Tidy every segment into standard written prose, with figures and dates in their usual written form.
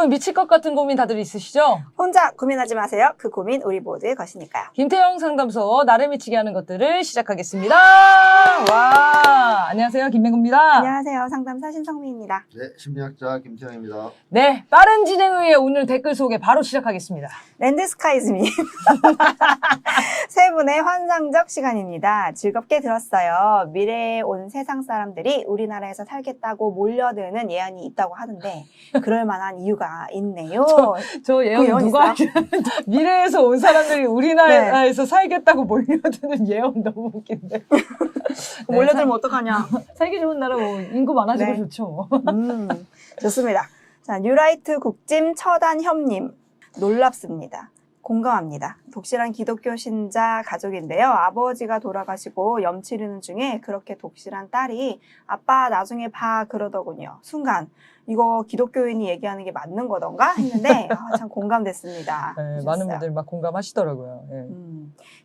여러분 미칠 것 같은 고민 다들 있으시죠? 혼자 고민하지 마세요. 그 고민 우리 모두의 것이니까요. 김태형 상담소 나를 미치게 하는 것들을 시작하겠습니다. 와, 안녕하세요. 김맹구입니다. 안녕하세요. 상담사 신성미입니다. 네, 심리학자 김태형입니다. 네, 빠른 진행을 위해 오늘 댓글 소개 바로 시작하겠습니다. 랜드스카이즈미 세 분의 환상적 시간입니다. 즐겁게 들었어요. 미래에 온 세상 사람들이 우리나라에서 살겠다고 몰려드는 예언이 있다고 하는데 그럴 만한 이유가 있네요. 저 예언 예언 누가 있어요? 미래에서 온 사람들이 우리나라에서 살겠다고 몰려드는 예언 너무 웃긴데. 몰려들면 어떡하냐. 살기 좋은 나라 뭐 인구 많아지고 네. 좋죠. 뭐. 좋습니다. 자, 뉴라이트 국짐 처단협님 놀랍습니다. 공감합니다. 독실한 기독교 신자 가족인데요. 아버지가 돌아가시고 염 치르는 중에 그렇게 독실한 딸이 아빠 나중에 봐 그러더군요. 순간 이거 기독교인이 얘기하는 게 맞는 거던가 했는데 참 공감됐습니다. 네, 하셨어요. 많은 분들이 막 공감하시더라고요. 네.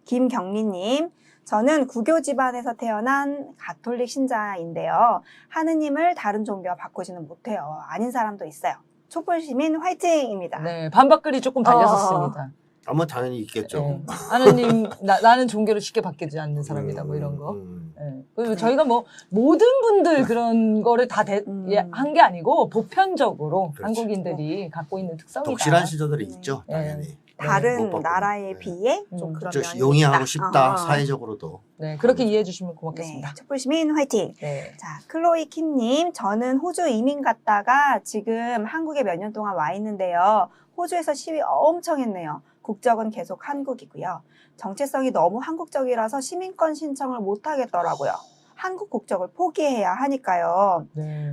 김경리님, 저는 구교 집안에서 태어난 가톨릭 신자인데요. 하느님을 다른 종교와 바꾸지는 못해요. 아닌 사람도 있어요. 촛불시민 화이팅입니다. 네, 반박글이 조금 달렸었습니다. 아마 당연히 있겠죠. 네. 하느님, 나는 종교를 쉽게 바뀌지 않는 사람이다, 뭐 이런 거. 네. 그리고 저희가 뭐, 모든 분들 그런 거를 다 한 게 아니고, 보편적으로 그렇죠. 한국인들이 갖고 있는 특성이다. 독실한 시도들이 있죠, 네. 당연히. 다른 못 바꾸는. 나라에 네. 비해 좀 그런 저 면이 용이하고 있다. 쉽다, 사회적으로도. 네, 그렇게 이해해 주시면 네, 고맙겠습니다. 촛불시민 화이팅! 네. 자, 클로이 킴님, 저는 호주 이민 갔다가 지금 한국에 몇 년 동안 와 있는데요. 호주에서 시위 엄청 했네요. 국적은 계속 한국이고요. 정체성이 너무 한국적이라서 시민권 신청을 못 하겠더라고요. 한국 국적을 포기해야 하니까요. 네.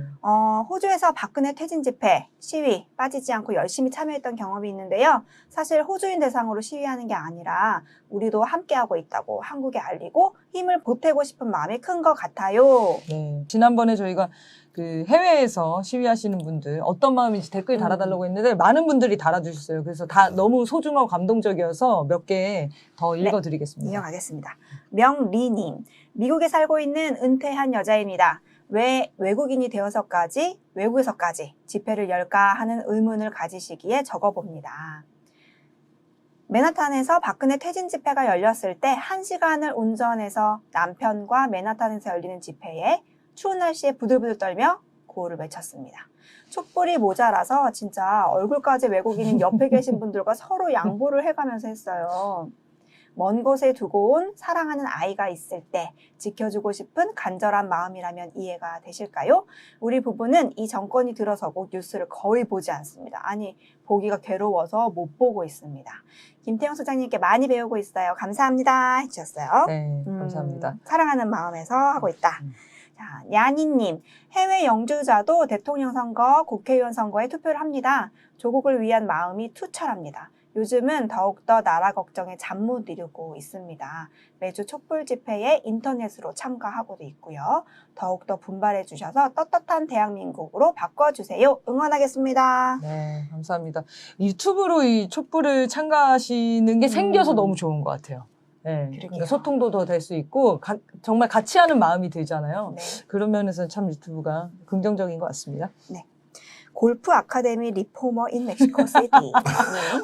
호주에서 박근혜 퇴진 집회, 시위 빠지지 않고 열심히 참여했던 경험이 있는데요. 사실 호주인 대상으로 시위하는 게 아니라 우리도 함께하고 있다고 한국에 알리고 힘을 보태고 싶은 마음이 큰 것 같아요. 네. 지난번에 저희가 그 해외에서 시위하시는 분들 어떤 마음인지 댓글 달아달라고 했는데 많은 분들이 달아주셨어요. 그래서 다 너무 소중하고 감동적이어서 몇 개 더 읽어드리겠습니다. 이어가겠습니다. 명리님, 미국에 살고 있는 은퇴한 여자입니다. 왜 외국인이 되어서까지 외국에서까지 집회를 열까 하는 의문을 가지시기에 적어봅니다. 맨하탄에서 박근혜 퇴진 집회가 열렸을 때 1시간을 운전해서 남편과 맨하탄에서 열리는 집회에 추운 날씨에 부들부들 떨며 구호를 외쳤습니다. 촛불이 모자라서 진짜 얼굴까지 외국인인 옆에 계신 분들과 서로 양보를 해가면서 했어요. 먼 곳에 두고 온 사랑하는 아이가 있을 때 지켜주고 싶은 간절한 마음이라면 이해가 되실까요? 우리 부부는 이 정권이 들어서고 뉴스를 거의 보지 않습니다. 아니, 보기가 괴로워서 못 보고 있습니다. 김태형 소장님께 많이 배우고 있어요. 감사합니다. 해주셨어요. 네, 감사합니다. 사랑하는 마음에서 하고 있다. 자, 야니님, 해외 영주자도 대통령 선거, 국회의원 선거에 투표를 합니다. 조국을 위한 마음이 투철합니다. 요즘은 더욱더 나라 걱정에 잠 못 이루고 있습니다. 매주 촛불 집회에 인터넷으로 참가하고도 있고요. 더욱더 분발해 주셔서 떳떳한 대한민국으로 바꿔주세요. 응원하겠습니다. 네, 감사합니다. 유튜브로 이 촛불을 참가하시는 게 생겨서 너무 좋은 것 같아요. 네, 그러니까 소통도 더 될 수 있고 정말 같이 하는 마음이 들잖아요. 네. 그런 면에서 참 유튜브가 긍정적인 것 같습니다. 네. 골프 아카데미 리포머 인 멕시코 시티.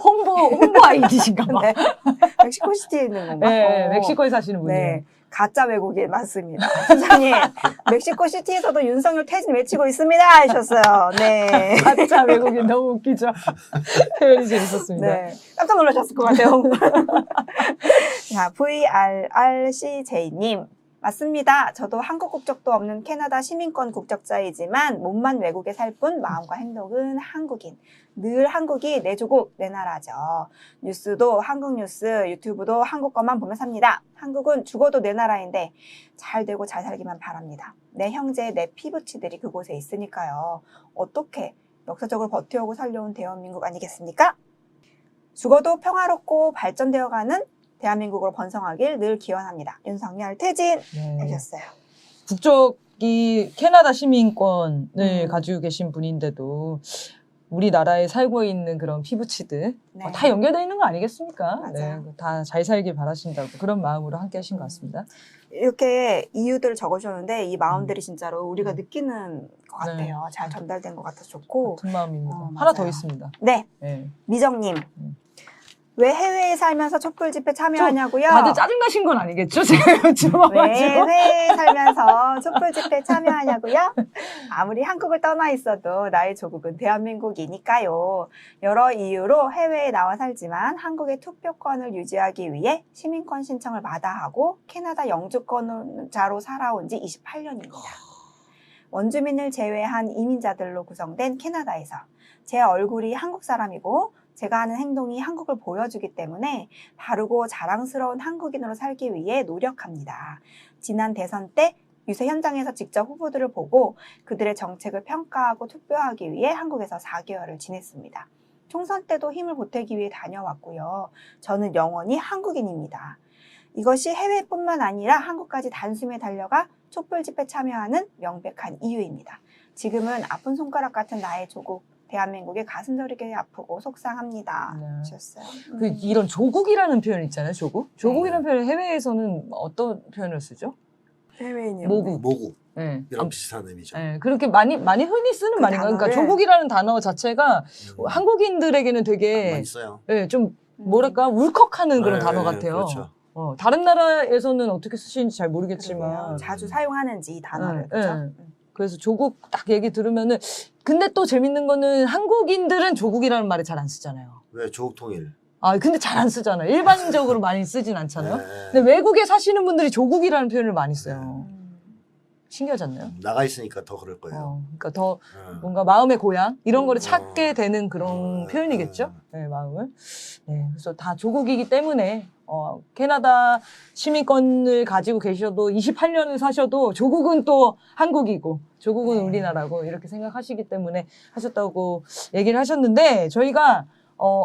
홍보 아이디신가 봐. 네. 멕시코시티에 있는 건가? 네, 멕시코에 사시는 분이에요. 네. 가짜 외국인 맞습니다. 소장님, 멕시코시티에서도 윤석열 퇴진 외치고 있습니다. 하셨어요. 네. 가짜 외국인 너무 웃기죠? 표현이 재밌었습니다. 네. 깜짝 놀라셨을 것 같아요. 자, VRRCJ님. 맞습니다. 저도 한국 국적도 없는 캐나다 시민권 국적자이지만 몸만 외국에 살 뿐 마음과 행동은 한국인. 늘 한국이 내 조국, 내 나라죠. 뉴스도 한국 뉴스, 유튜브도 한국 것만 보며 삽니다. 한국은 죽어도 내 나라인데 잘 되고 잘 살기만 바랍니다. 내 형제, 내 피부치들이 그곳에 있으니까요. 어떻게 역사적으로 버텨오고 살려온 대한민국 아니겠습니까? 죽어도 평화롭고 발전되어가는 대한민국으로 번성하길 늘 기원합니다. 윤석열 퇴진 해주셨어요. 국적이 캐나다 시민권을 가지고 계신 분인데도 우리나라에 살고 있는 그런 피부치들 네. 다 연결되어 있는 거 아니겠습니까? 맞아요. 네, 다 잘 살길 바라신다고 그런 마음으로 함께 하신 것 같습니다. 이렇게 이유들을 적어주셨는데 이 마음들이 진짜로 우리가 느끼는 것 네. 같아요. 잘 전달된 것 같아서 좋고. 같은 마음입니다. 맞아요. 하나 더 있습니다. 네, 네. 미정님. 음. 왜 해외에 살면서 촛불 집회 참여하냐고요? 다들 짜증나신 건 아니겠죠? 제가 왜 여쭤봐가지고. 해외에 살면서 촛불 집회 참여하냐고요? 아무리 한국을 떠나 있어도 나의 조국은 대한민국이니까요. 여러 이유로 해외에 나와 살지만 한국의 투표권을 유지하기 위해 시민권 신청을 마다하고 캐나다 영주권자로 살아온 지 28년입니다. 원주민을 제외한 이민자들로 구성된 캐나다에서 제 얼굴이 한국 사람이고 제가 하는 행동이 한국을 보여주기 때문에 바르고 자랑스러운 한국인으로 살기 위해 노력합니다. 지난 대선 때 유세 현장에서 직접 후보들을 보고 그들의 정책을 평가하고 투표하기 위해 한국에서 4개월을 지냈습니다. 총선 때도 힘을 보태기 위해 다녀왔고요. 저는 영원히 한국인입니다. 이것이 해외뿐만 아니라 한국까지 단숨에 달려가 촛불 집회 참여하는 명백한 이유입니다. 지금은 아픈 손가락 같은 나의 조국 대한민국의 가슴 저리게 아프고 속상합니다. 네. 하셨어요. 그 이런 조국이라는 표현 있잖아요. 조국. 조국이라는 표현 해외에서는 어떤 표현을 쓰죠? 해외인이요. 모국 네. 이런 비슷한 의미죠. 네, 그렇게 많이 흔히 쓰는 그 말인가요? 그러니까 단어를- 조국이라는 단어 자체가 한국인들에게는 되게 많이 써요. 네, 좀 뭐랄까 울컥하는 그런 네, 단어 같아요. 그렇죠. 다른 나라에서는 어떻게 쓰시는지 잘 모르겠지만 자주 사용하는지 이 단어를 네, 그렇죠? 네. 그래서 조국 딱 얘기 들으면은 근데 또 재밌는 거는 한국인들은 조국이라는 말을 잘 안 쓰잖아요. 왜 조국 통일? 아 근데 잘 안 쓰잖아요. 일반적으로 많이 쓰진 않잖아요. 네. 근데 외국에 사시는 분들이 조국이라는 표현을 많이 써요. 신기하지 않나요? 나가 있으니까 더 그럴 거예요. 그러니까 더 네. 뭔가 마음의 고향 이런 거를 찾게 되는 그런 음. 표현이겠죠. 네, 마음을. 네, 그래서 다 조국이기 때문에 캐나다 시민권을 가지고 계셔도 28년을 사셔도 조국은 또 한국이고 조국은 네. 우리나라고 이렇게 생각하시기 때문에 하셨다고 얘기를 하셨는데 저희가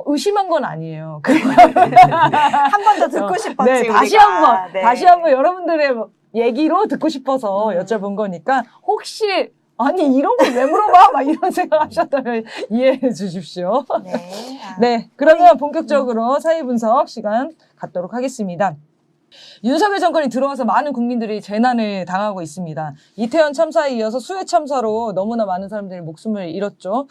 의심한 건 아니에요. 한 번 더 듣고 싶었지 네, 우리가. 다시 한번 여러분들의 얘기로 듣고 싶어서 여쭤본 거니까 혹시 아니 이런 걸 왜 물어봐? 막 이런 생각하셨다면 이해해 주십시오. 네. 아. 네, 그러면 본격적으로 사회 분석 시간 갖도록 하겠습니다. 윤석열 정권이 들어와서 많은 국민들이 재난을 당하고 있습니다. 이태원 참사에 이어서 수해 참사로 너무나 많은 사람들이 목숨을 잃었죠.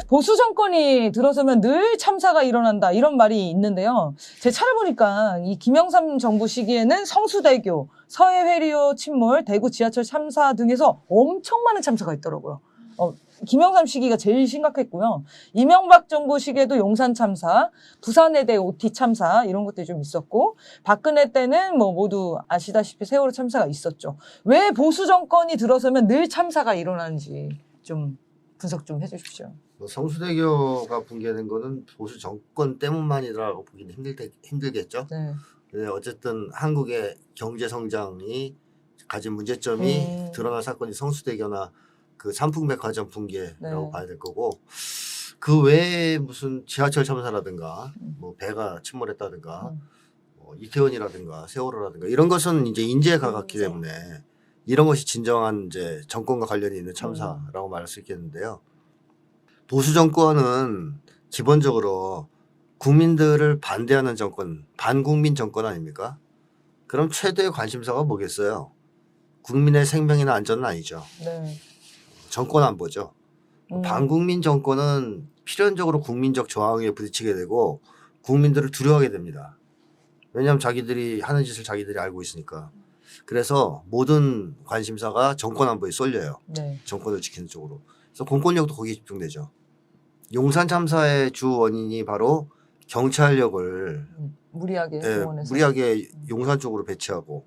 보수 정권이 들어서면 늘 참사가 일어난다 이런 말이 있는데요. 제 찾아보니까 이 김영삼 정부 시기에는 성수대교, 서해회리호 침몰, 대구 지하철 참사 등에서 엄청 많은 참사가 있더라고요. 김영삼 시기가 제일 심각했고요. 이명박 정부 시기에도 용산 참사, 부산해대 OT 참사 이런 것들이 좀 있었고 박근혜 때는 뭐 모두 아시다시피 세월호 참사가 있었죠. 왜 보수 정권이 들어서면 늘 참사가 일어나는지 좀 분석 좀 해주십시오. 뭐 성수대교가 붕괴된 거는 보수 정권 때문만이라고 보기는 힘들겠죠. 네. 근데 어쨌든 한국의 경제 성장이 가진 문제점이 드러난 사건이 성수대교나 그 삼풍백화점 붕괴라고 네. 봐야 될 거고 그 외에 무슨 지하철 참사라든가 뭐 배가 침몰했다든가 뭐 이태원이라든가 세월호라든가 이런 것은 이제 인재에 가깝기 인재. 때문에 이런 것이 진정한 이제 정권과 관련이 있는 참사라고 말할 수 있겠는데요. 보수 정권은 기본적으로 국민들을 반대하는 정권, 반국민 정권 아닙니까? 그럼 최대의 관심사가 뭐겠어요? 국민의 생명이나 안전은 아니죠. 네. 정권 안보죠. 반국민 정권은 필연적으로 국민적 저항에 부딪히게 되고 국민들을 두려워하게 됩니다. 왜냐하면 자기들이 하는 짓을 자기들이 알고 있으니까. 그래서 모든 관심사가 정권 안보에 쏠려요. 네. 정권을 지키는 쪽으로. 그래서 공권력도 거기에 집중되죠. 용산 참사의 주 원인이 바로 경찰력을 무리하게 동원해서 무리하게 용산 쪽으로 배치하고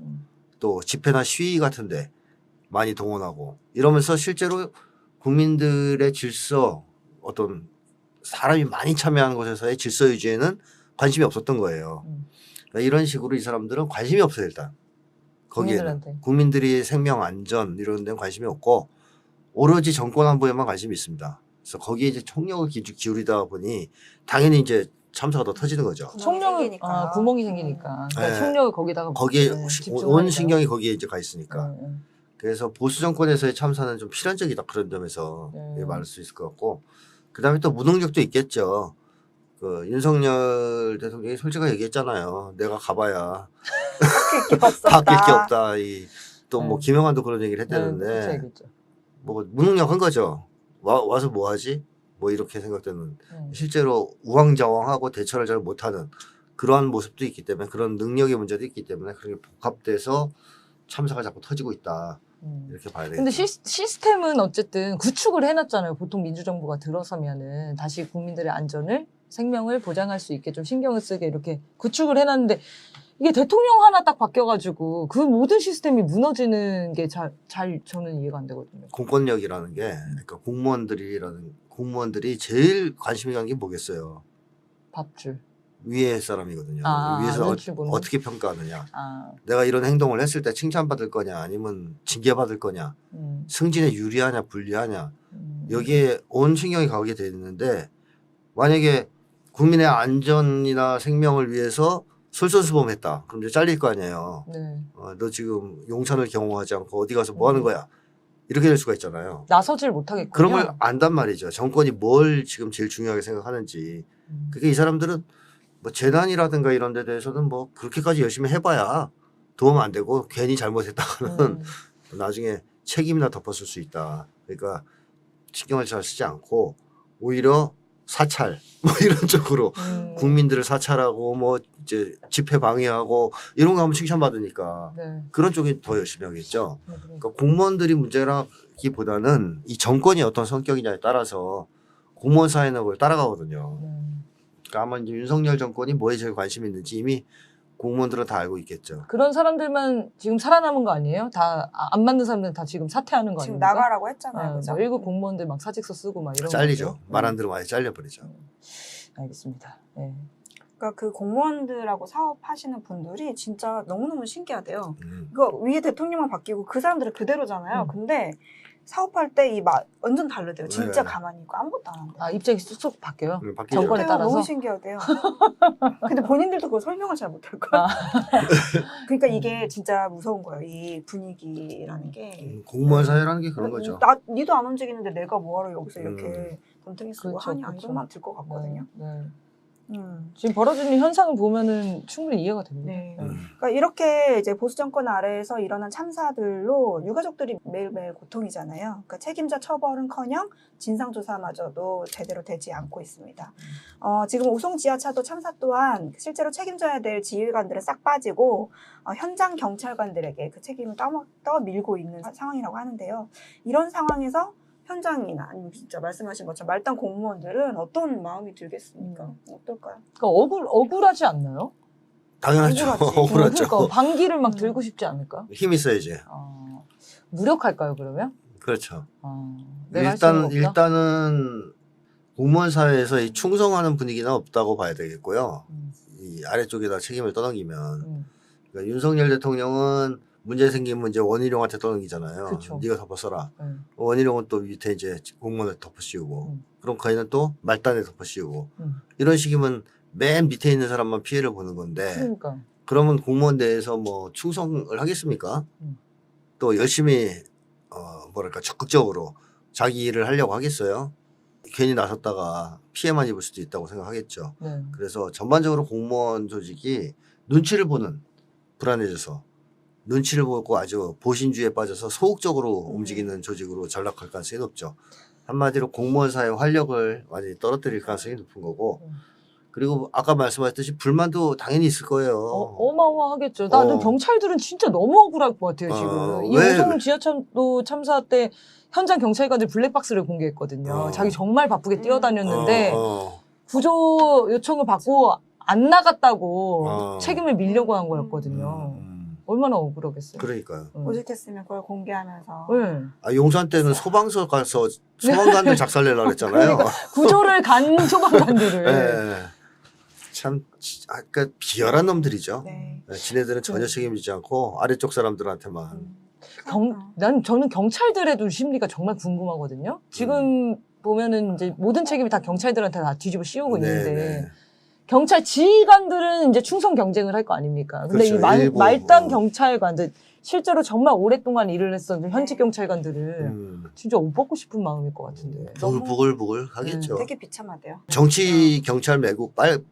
또 집회나 시위 같은데 많이 동원하고 이러면서 실제로 국민들의 질서 어떤 사람이 많이 참여하는 곳에서의 질서 유지에는 관심이 없었던 거예요. 그러니까 이런 식으로 이 사람들은 관심이 없어요 일단. 거기에는 국민들한테. 국민들이 생명 안전 이런 데는 관심이 없고 오로지 정권 안보에만 관심이 있습니다. 그래서 거기에 이제 총력을 기울이다 보니 당연히 이제 참사가 더 터지는 거죠. 총력을 구멍이 생기니까 그러니까 네. 총력을 거기다가 거기에 집중하니까요. 온 신경이 거기에 이제 가 있으니까. 네, 네. 그래서 보수 정권에서의 참사는 좀 필연적이다 그런 점에서 네. 말할 수 있을 것 같고 그다음에 또 무능력도 있겠죠. 그 윤석열 대통령이 솔직하게 얘기했잖아요. 내가 가봐야 바뀔 게 없었다. 바뀔 게 없다. 이 또 뭐 네. 김영환도 그런 얘기를 그렇죠, 했다는데 얘기죠. 뭐 무능력한 거죠. 와서 뭐 하지? 뭐 이렇게 생각되는 네. 실제로 우왕좌왕하고 대처를 잘 못하는 그러한 모습도 있기 때문에 그런 능력의 문제도 있기 때문에 그런 게 복합돼서 참사가 자꾸 터지고 있다. 이렇게 봐야 되겠죠. 근데 시스템은 어쨌든 구축을 해놨잖아요. 보통 민주정부가 들어서면은 다시 국민들의 안전을 생명을 보장할 수 있게 좀 신경을 쓰게 이렇게 구축을 해놨는데 이게 대통령 하나 딱 바뀌어가지고 그 모든 시스템이 무너지는 게 잘 저는 이해가 안 되거든요. 공권력이라는 게 그러니까 공무원들이 제일 관심이 가는 게 뭐겠어요? 밥줄. 위에 사람이거든요. 아, 위에서 눈치 보는. 어떻게 평가하느냐. 아, 내가 이런 행동을 했을 때 칭찬받을 거냐 아니면 징계받을 거냐. 승진에 유리하냐 불리하냐. 여기에 온 신경이 가게 돼 있는데 만약에 국민의 안전이나 생명을 위해서 솔선수범했다. 그럼 이제 잘릴 거 아니에요. 네. 너 지금 용산을 경호하지 않고 어디 가서 뭐 하는 거야. 이렇게 될 수가 있잖아요. 나서질 못하겠군요. 그런 걸 안단 말이죠. 정권이 뭘 지금 제일 중요하게 생각하는지. 그게 이 사람들은 뭐 재난이라든가 이런 데 대해서는 뭐 그렇게까지 열심히 해봐야 도움 안 되고 괜히 잘못했다가는 나중에 책임이나 덮었을 수 있다. 그러니까 신경을 잘 쓰지 않고 오히려 사찰 뭐 이런 쪽으로 국민들을 사찰하고 뭐 이제 집회 방해하고 이런 거 하면 칭찬받으니까 네. 그런 쪽이 더 열심히 하겠죠. 네. 그러니까 공무원들이 문제라기보다는 이 정권이 어떤 성격이냐에 따라서 공무원 사회는 그걸 따라가거든요. 그러니까 아마 이제 윤석열 정권이 뭐에 제일 관심이 있는지 이미 공무원들은 다 알고 있겠죠. 그런 사람들만 지금 살아남은 거 아니에요? 다 안 맞는 사람들은 다 지금 사퇴하는 거 지금 아닙니까? 나가라고 했잖아요. 그죠? 뭐 일부 공무원들 막 사직서 쓰고 막 이런 잘리죠. 거죠. 말 안 들으면 아예 잘려버리죠. 알겠습니다. 네. 그러니까 그 공무원들하고 사업하시는 분들이 진짜 너무너무 신기하대요. 음. 이거 위에 대통령만 바뀌고 그 사람들은 그대로잖아요. 근데 사업할 때 이 맛 완전 다르대요. 진짜 네. 가만히 있고 아무것도 안 한대요. 아 입장이 쑥쑥 바뀌어요? 바뀌죠. 정권에 그래요. 따라서? 너무 신기하대요. 근데 본인들도 그걸 설명을 잘 못할 거야. 그러니까 이게 진짜 무서운 거예요. 이 분위기라는 게. 공무원 사회라는 게 그런 거죠. 니도 안 움직이는데 내가 뭐하러 여기서 이렇게 돈탱이 쓰고 그렇죠, 하냐 그렇죠. 이런 말 들 것 같거든요. 네. 지금 벌어지는 현상을 보면은 충분히 이해가 됩니다. 네. 그러니까 이렇게 이제 보수 정권 아래에서 일어난 참사들로 유가족들이 매일매일 고통이잖아요. 그러니까 책임자 처벌은커녕 진상조사마저도 제대로 되지 않고 있습니다. 지금 오송 지하차도 참사 또한 실제로 책임져야 될 지휘관들은 싹 빠지고 현장 경찰관들에게 그 책임을 떠밀고 있는 상황이라고 하는데요. 이런 상황에서 현장이나 아니면 진짜 말씀하신 것처럼 말단 공무원들은 어떤 마음이 들겠습니까? 어떨까요? 그러니까 억울하지 않나요? 당연하죠. 억울하죠. 그러니까 방귀를 막 들고 싶지 않을까? 힘 있어야지. 무력할까요 그러면? 그렇죠. 내가 할 수 있는 거 없다? 일단은 공무원 사회에서 이 충성하는 분위기는 없다고 봐야 되겠고요. 이 아래쪽에다 책임을 떠넘기면 그러니까 윤석열 대통령은 문제 생기면 이제 원희룡한테 떠넘기잖아요. 그쵸. 네가 덮어써라. 원희룡은 또 밑에 이제 공무원을 덮어씌우고 그럼 거기는 또 말단에 덮어씌우고 이런 식이면 맨 밑에 있는 사람만 피해를 보는 건데 그러니까. 그러면 공무원 내에서 뭐 충성을 하겠습니까? 또 열심히 뭐랄까 적극적으로 자기 일을 하려고 하겠어요? 괜히 나섰다가 피해만 입을 수도 있다고 생각하겠죠. 네. 그래서 전반적으로 공무원 조직이 눈치를 보는 불안해져서 눈치를 보고 아주 보신주의에 빠져서 소극적으로 움직이는 조직으로 전락할 가능성이 높죠. 한마디로 공무원 사회 활력을 완전히 떨어뜨릴 가능성이 높은 거고 그리고 아까 말씀하셨듯이 불만도 당연히 있을 거예요. 어마어마하겠죠. 나는 경찰들은 진짜 너무 억울할 것 같아요 지금. 이 오송 지하철도 참사 때 현장 경찰관들 블랙박스를 공개했거든요. 자기 정말 바쁘게 뛰어다녔는데 구조 요청을 받고 안 나갔다고 책임을 밀려고 한 거였거든요. 얼마나 억울하겠어요. 그러니까요. 오직했으면 그걸 공개하면서. 네. 용산 때는 소방서 가서 소방관들 작살내려고 그랬잖아요. 그러니까 구조를 간 소방관들을. 네. 참, 그러니까 비열한 놈들이죠. 네. 지네들은 전혀 책임지지 않고 아래쪽 사람들한테만. 저는 경찰들에도 심리가 정말 궁금하거든요. 지금 보면은 이제 모든 책임이 다 경찰들한테 다 뒤집어 씌우고 있는데 경찰 지휘관들은 이제 충성 경쟁을 할 거 아닙니까? 근데 그렇죠. 이 일부, 말단 경찰관들 실제로 정말 오랫동안 일을 했던 현직 경찰관들은 진짜 옷 벗고 싶은 마음일 것 같은데. 부글부글 하겠죠. 되게 비참하대요. 정치 경찰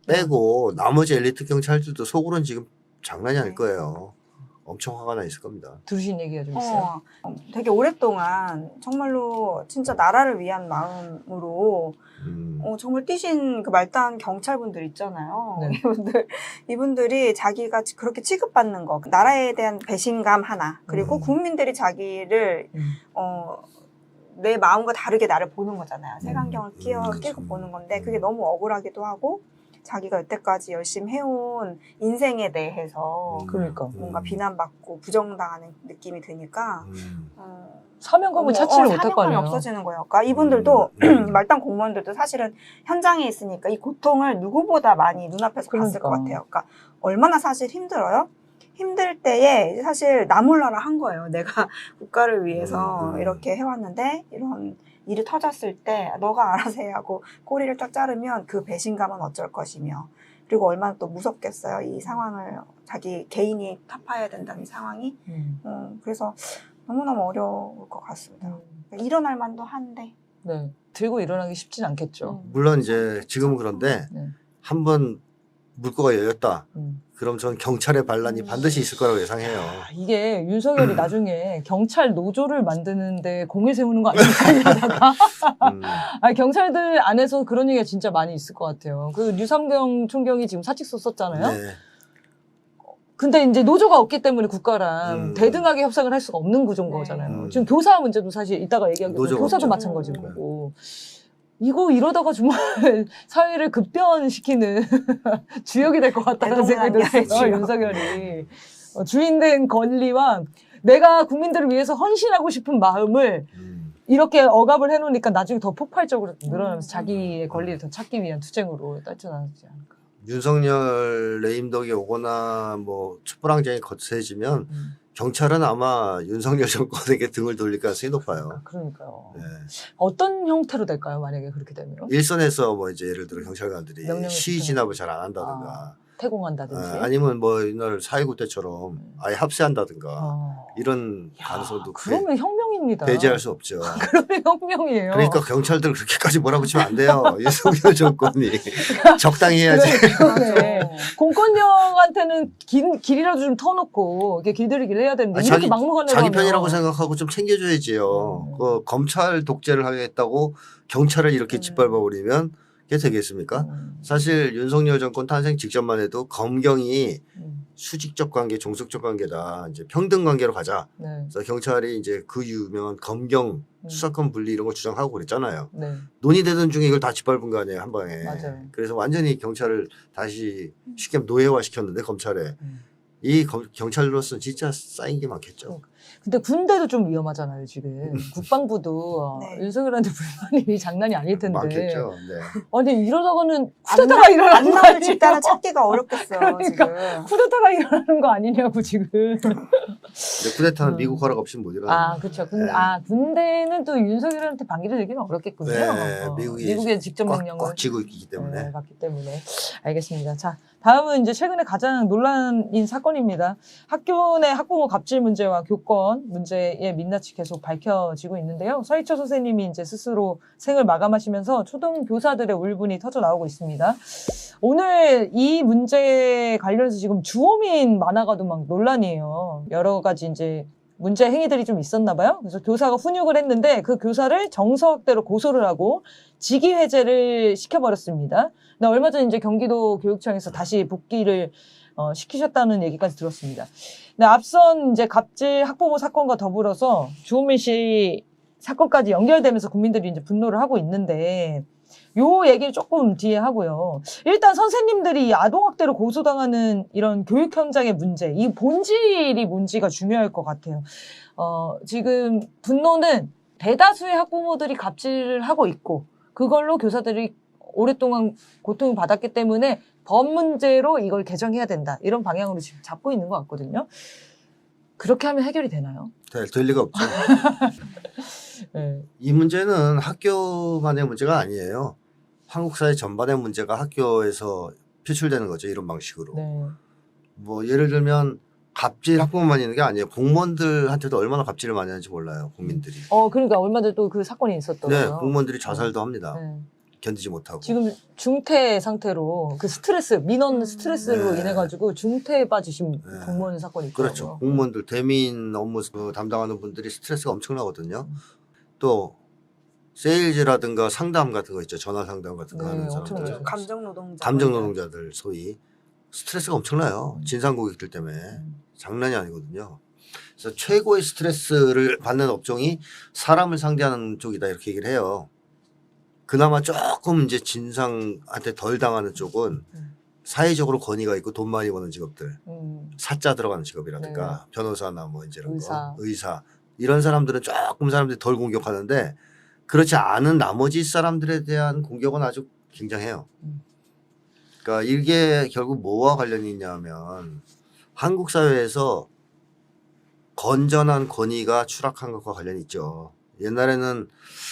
빼고 나머지 엘리트 경찰들도 속으로는 지금 장난이 아닐 거예요. 엄청 화가 나 있을 겁니다. 들으신 얘기가 좀 있어요? 되게 오랫동안 정말로 진짜 나라를 위한 마음으로 정말 뛰신 그 말단 경찰분들 있잖아요. 네. 이분들이 자기가 그렇게 취급받는 거, 나라에 대한 배신감 하나, 그리고 국민들이 자기를 내 마음과 다르게 나를 보는 거잖아요. 색안경을 끼고 보는 건데 그게 너무 억울하기도 하고 자기가 여태까지 열심히 해온 인생에 대해서 그러니까. 뭔가 비난받고 부정당하는 느낌이 드니까 사명감을 찾지를 못할 거 사명감이 아니에요. 없어지는 거예요. 그러니까 이분들도 말단 공무원들도 사실은 현장에 있으니까 이 고통을 누구보다 많이 눈앞에서 봤을 것 같아요. 그러니까 얼마나 사실 힘들어요. 힘들 때에 사실 나 몰라라 한 거예요. 내가 국가를 위해서 이렇게 해왔는데 이런 일이 터졌을 때 너가 알아서 해 하고 꼬리를 딱 자르면 그 배신감은 어쩔 것이며 그리고 얼마나 또 무섭겠어요. 이 상황을 자기 개인이 타파해야 된다는 상황이. 그래서 너무너무 어려울 것 같습니다. 일어날 만도 한데. 네. 들고 일어나기 쉽진 않겠죠. 물론 이제 지금은 그런데 네. 한번 물꼬가 열렸다. 그럼 전 경찰의 반란이 반드시 있을 거라고 예상해요. 이게 윤석열이 나중에 경찰 노조를 만드는데 공을 세우는 거 아닙니까? 이러다가. 아니, 경찰들 안에서 그런 얘기가 진짜 많이 있을 것 같아요. 그 류삼경 총경이 지금 사직서 썼잖아요. 네. 근데 이제 노조가 없기 때문에 국가랑 대등하게 협상을 할 수가 없는 구조인 거잖아요. 지금 교사 문제도 사실 이따가 얘기하겠지만 교사도 없죠. 마찬가지인 거고. 이거 이러다가 정말 사회를 급변시키는 주역이 될 것 같다는 생각이 들었어요. 윤석열이. 주인된 권리와 내가 국민들을 위해서 헌신하고 싶은 마음을 이렇게 억압을 해놓으니까 나중에 더 폭발적으로 늘어나면서 자기의 권리를 더 찾기 위한 투쟁으로 떨쳐나가지 않을까. 윤석열 레임덕이 오거나 뭐 촛불항쟁이 거세지면 경찰은 아마 윤석열 정권에게 등을 돌릴 가능성이 높아요. 그러니까요. 네. 어떤 형태로 될까요? 만약에 그렇게 되면? 일선에서 뭐 이제 예를 들어 경찰관들이 명령을 시위 진압을 잘 안 한다든가 태공한다든지. 아니면 뭐 이날 4.19 때처럼 아예 합세한다든가 이런 가능성도 그러면 혁명입니다. 배제할 수 없죠. 그러면 혁명이에요. 그러니까 경찰들 그렇게까지 몰아붙이면 안 돼요. 윤석열 정권이 적당히 해야지. 그러네. 공권력한테는 길이라도 좀 터놓고 이렇게 길들이기를 해야 되는데 이렇게 막무가내로 자기 하면 편이라고 생각하고 좀 챙겨줘야지요. 그 검찰 독재를 하겠다고 경찰을 이렇게 짓밟아 버리면 그게 되겠습니까? 사실 윤석열 정권 탄생 직전만 해도 검경이 수직적 관계, 종속적 관계다. 이제 평등 관계로 가자. 네. 그래서 경찰이 이제 그 유명한 검경 수사권 분리 이런 거 주장하고 그랬잖아요. 네. 논의되던 중에 이걸 다 짓밟은 거 아니에요, 한 방에. 맞아요. 그래서 완전히 경찰을 다시 쉽게 노예화 시켰는데 검찰에. 이 경찰로서는 진짜 쌓인 게 많겠죠. 근데 군대도 좀 위험하잖아요, 지금. 국방부도 윤석열한테 불만이 장난이 아닐 텐데. 많겠죠. 네. 아니, 이러다가는 쿠데타가 일어나는 거 나올 아니에요? 집단을 찾기가 어렵겠어요, 그러니까 지금. 쿠데타가 일어나는 거 아니냐고, 지금. 근데 쿠데타는 미국 허락 없이는 못 일어나요. 그렇죠. 군대는 또 윤석열한테 반기를 내기는 어렵겠군요. 네, 미국의 직접 명령을 꽉 쥐고 있기 때문에. 받기 때문에. 알겠습니다. 자, 다음은 이제 최근에 가장 논란인 사건입니다. 학교 내 학부모 갑질 문제와 교권 문제의 민낯이 계속 밝혀지고 있는데요. 서희철 선생님이 이제 스스로 생을 마감하시면서 초등 교사들의 울분이 터져 나오고 있습니다. 오늘 이 문제에 관련해서 지금 주호민 만화가도 막 논란이에요. 여러 가지 이제 문제 행위들이 좀 있었나 봐요. 그래서 교사가 훈육을 했는데 그 교사를 정서학대로 고소를 하고 직위 해제를 시켜버렸습니다. 근데 얼마 전 이제 경기도 교육청에서 다시 복귀를 시키셨다는 얘기까지 들었습니다. 근데 앞선 이제 갑질 학부모 사건과 더불어서 주호민 씨 사건까지 연결되면서 국민들이 이제 분노를 하고 있는데 요 얘기를 조금 뒤에 하고요. 일단 선생님들이 아동학대로 고소당하는 이런 교육 현장의 문제, 이 본질이 뭔지가 중요할 것 같아요. 지금 분노는 대다수의 학부모들이 갑질을 하고 있고 그걸로 교사들이 오랫동안 고통을 받았기 때문에 법 문제로 이걸 개정해야 된다. 이런 방향으로 지금 잡고 있는 것 같거든요. 그렇게 하면 해결이 되나요? 될 리가 없죠. 네. 이 문제는 학교만의 문제가 아니에요. 한국 사회 전반의 문제가 학교에서 표출되는 거죠. 이런 방식으로. 네. 뭐 예를 들면 갑질 학부모만 있는 게 아니에요. 공무원들한테도 얼마나 갑질을 많이 하는지 몰라요. 국민들이. 그러니까 얼마 전에 또 그 사건이 네, 있었더라고요. 공무원들이 자살도 합니다. 네. 견디지 못하고. 지금 중퇴 상태로 그 스트레스, 민원 스트레스로 네. 인해 가지고 중퇴에 빠지신 네. 공무원 사건이 있더라고요. 그렇죠. 공무원들 대민 업무 담당하는 분들이 스트레스가 엄청나거든요. 또 세일즈라든가 상담 같은 거 있죠. 전화 상담 같은 거 네, 하는 엄청 사람들. 많죠. 감정 노동자. 감정 노동자들 소위 스트레스가 엄청나요. 진상 고객들 때문에 장난이 아니거든요. 그래서 최고의 스트레스를 받는 업종이 사람을 상대하는 쪽이다 이렇게 얘기를 해요. 그나마 조금 이제 진상한테 덜 당하는 쪽은 사회적으로 권위가 있고 돈 많이 버는 직업들, 사자 들어가는 직업이라든가 변호사나 뭐 이제 이런 거, 의사 이런 사람들은 조금 사람들이 덜 공격하는데 그렇지 않은 나머지 사람들에 대한 공격은 아주 굉장해요. 그러니까 이게 결국 뭐와 관련이 있냐면 한국 사회에서 건전한 권위가 추락한 것과 관련이 있죠. 옛날에는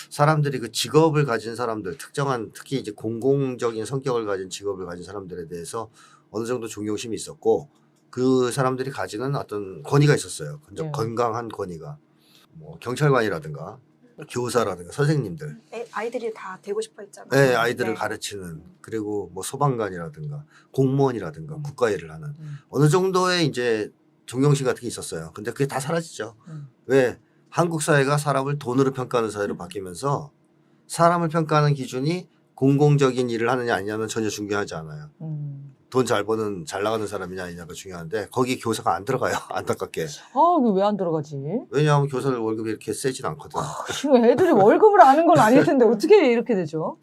사람들이 그 직업을 가진 사람들, 특정한 특히 이제 공공적인 성격을 가진 직업을 가진 사람들에 대해서 어느 정도 존경심이 있었고 그 사람들이 가지는 어떤 권위가 있었어요. 건강한 권위가. 뭐 경찰관이라든가 교사라든가 선생님들. 아이들이 다 되고 싶어 했잖아요. 네, 아이들을 가르치는 그리고 뭐 소방관이라든가 공무원이라든가 국가일을 하는 어느 정도의 이제 존경심 같은 게 있었어요. 근데 그게 다 사라지죠. 왜? 한국 사회가 사람을 돈으로 평가하는 사회로 바뀌면서 사람을 평가하는 기준이 공공적인 일을 하느냐 아니냐는 전혀 중요하지 않아요. 돈 잘 버는 잘 나가는 사람이냐 아니냐가 중요한데 거기 교사가 안 들어가요. 안타깝게. 이게 왜 안 들어가지? 왜냐하면 교사들 월급이 이렇게 세진 않거든. 애들이 월급을 아는 건 아닐 텐데 어떻게 이렇게 되죠?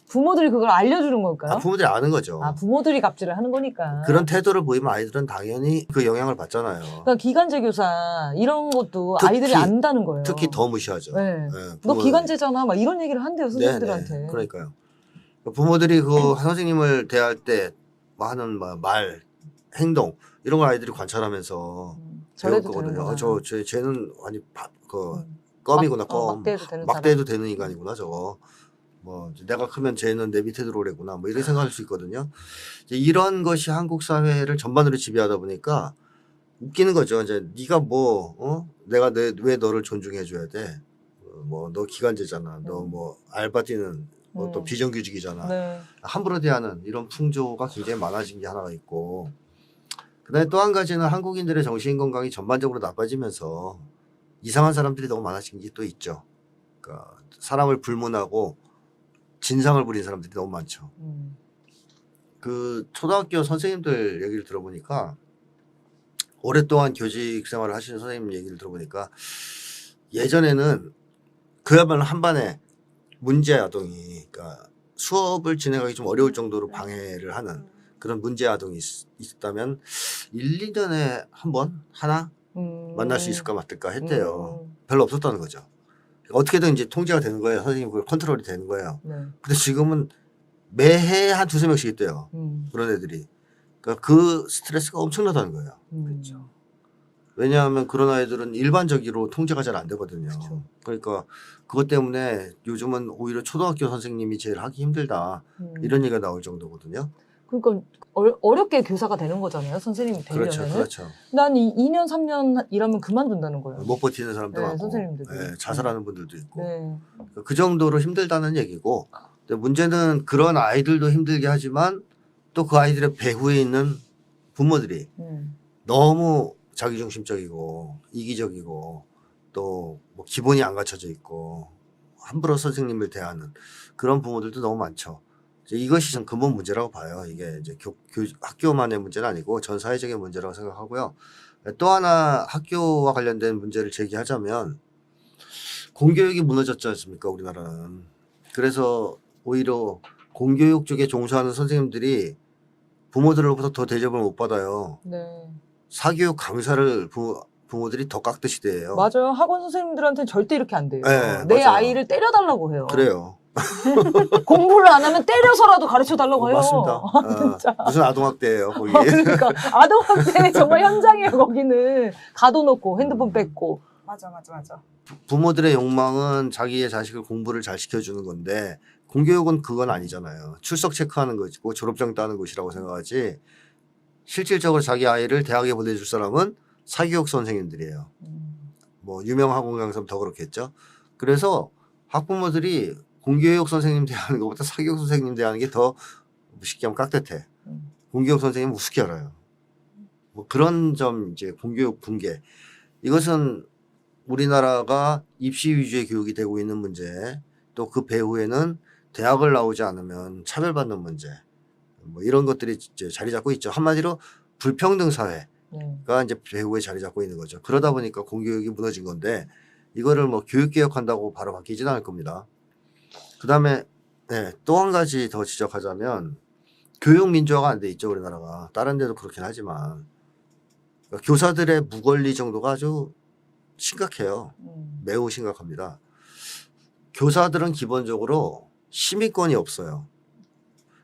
부모들이 그걸 알려주는 걸까요? 부모들이 아는 거죠. 부모들이 갑질을 하는 거니까. 그런 태도를 보이면 아이들은 당연히 그 영향을 받잖아요. 그러니까 기간제 교사 이런 것도 특히, 아이들이 안다는 거예요. 특히 더 무시하죠. 네. 네, 너 기간제잖아. 막 이런 얘기를 한대요, 선생님들한테. 네네. 그러니까요. 부모들이 그 선생님을 대할 때 하는 말, 행동 이런 걸 아이들이 관찰하면서 배울 거거든요. 쟤는 아니 껌이구나 껌. 막대해도 되는 인간이구나 저거. 뭐 내가 크면 쟤는 내 밑에 들어오래구나 뭐 이렇게 생각할 수 있거든요. 이제 이런 것이 한국 사회를 전반으로 지배하다 보니까 웃기는 거죠. 이제 네가 내가 왜 너를 존중해 줘야 돼? 뭐 너 기간제잖아. 너 뭐 알바 뛰는 또 비정규직이잖아. 네. 함부로 대하는 이런 풍조가 굉장히 많아진 게 하나가 있고 그다음에 또 한 가지는 한국인들의 정신 건강이 전반적으로 나빠지면서 이상한 사람들이 너무 많아진 게 또 있죠. 그러니까 사람을 불문하고 진상을 부린 사람들이 너무 많죠. 그 초등학교 선생님들 얘기를 들어보니까 오랫동안 교직 생활을 하시는 선생님 얘기를 들어보니까 예전에는 그야말로 한반에 문제 아동이 그러니까 수업을 진행하기 좀 어려울 정도로 방해를 하는 그런 문제 아동이 있었다면 1, 2년에 한 번? 하나? 만날 수 있을까 말까 했대요. 별로 없었다는 거죠. 어떻게든 이제 통제가 되는 거예요. 선생님 그걸 컨트롤이 되는 거예요. 근데 지금은 매해 한 두세 명씩 있대요. 그런 애들이. 그러니까 그 스트레스가 엄청나다는 거예요. 그렇죠. 왜냐하면 그런 아이들은 일반적으로 통제가 잘 안 되거든요. 그쵸. 그러니까 그것 때문에 요즘은 오히려 초등학교 선생님이 제일 하기 힘들다. 이런 얘기가 나올 정도거든요. 그러니까 어렵게 교사가 되는 거잖아요. 선생님이 되려면. 그렇죠. 난 2년, 3년 일하면 그만둔다는 거예요. 못 버티는 사람도 네, 많고 선생님들도. 네, 자살하는 분들도 있고 네. 그 정도로 힘들다는 얘기고 근데 문제는 그런 아이들도 힘들게 하지만 또 그 아이들의 배후에 있는 부모들이 너무 자기중심적이고 이기적이고 또 뭐 기본이 안 갖춰져 있고 함부로 선생님을 대하는 그런 부모들도 너무 많죠. 이제 이것이 좀 근본 문제라고 봐요. 이게 이제 학교만의 문제는 아니고 전 사회적인 문제라고 생각하고요. 또 하나 학교와 관련된 문제를 제기하자면 공교육이 무너졌지 않습니까? 우리나라는. 그래서 오히려 공교육 쪽에 종사하는 선생님들이 부모들로부터 더 대접을 못 받아요. 네. 사교육 강사를 부모들이 더 깎듯이 대해요. 맞아요. 학원 선생님들한테는 절대 이렇게 안 돼요. 네, 내 맞아요. 아이를 때려달라고 해요. 그래요. 공부를 안 하면 때려서라도 가르쳐달라고 해요. 맞습니다. 진짜. 무슨 아동학대예요, 거기. 그러니까 아동학대 정말 현장이에요. 거기는 가둬놓고 핸드폰 뺏고. 맞아. 부모들의 욕망은 자기의 자식을 공부를 잘 시켜주는 건데 공교육은 그건 아니잖아요. 출석 체크하는 것이고 졸업장 따는 곳이라고 생각하지 실질적으로 자기 아이를 대학에 보내줄 사람은 사교육 선생님들이에요. 뭐 유명 학원 강사면 더 그렇겠죠. 그래서 학부모들이 공교육 선생님 대하는 것보다 사교육 선생님 대하는 게 더 쉽게 하면 깍듯해. 공교육 선생님 우습게 알아요. 뭐 그런 점 이제 공교육 붕괴. 이것은 우리나라가 입시 위주의 교육이 되고 있는 문제, 또 그 배후에는 대학을 나오지 않으면 차별받는 문제, 뭐 이런 것들이 이제 자리 잡고 있죠. 한마디로 불평등 사회가 이제 배후에 자리 잡고 있는 거죠. 그러다 보니까 공교육이 무너진 건데 이거를 뭐 교육 개혁한다고 바로 바뀌지는 않을 겁니다. 그다음에 네, 또 한 가지 더 지적하자면 교육 민주화가 안 돼 있죠. 우리나라가 다른 데도 그렇긴 하지만 그러니까 교사들의 무권리 정도가 아주 심각해요. 매우 심각합니다. 교사들은 기본적으로 시민권이 없어요.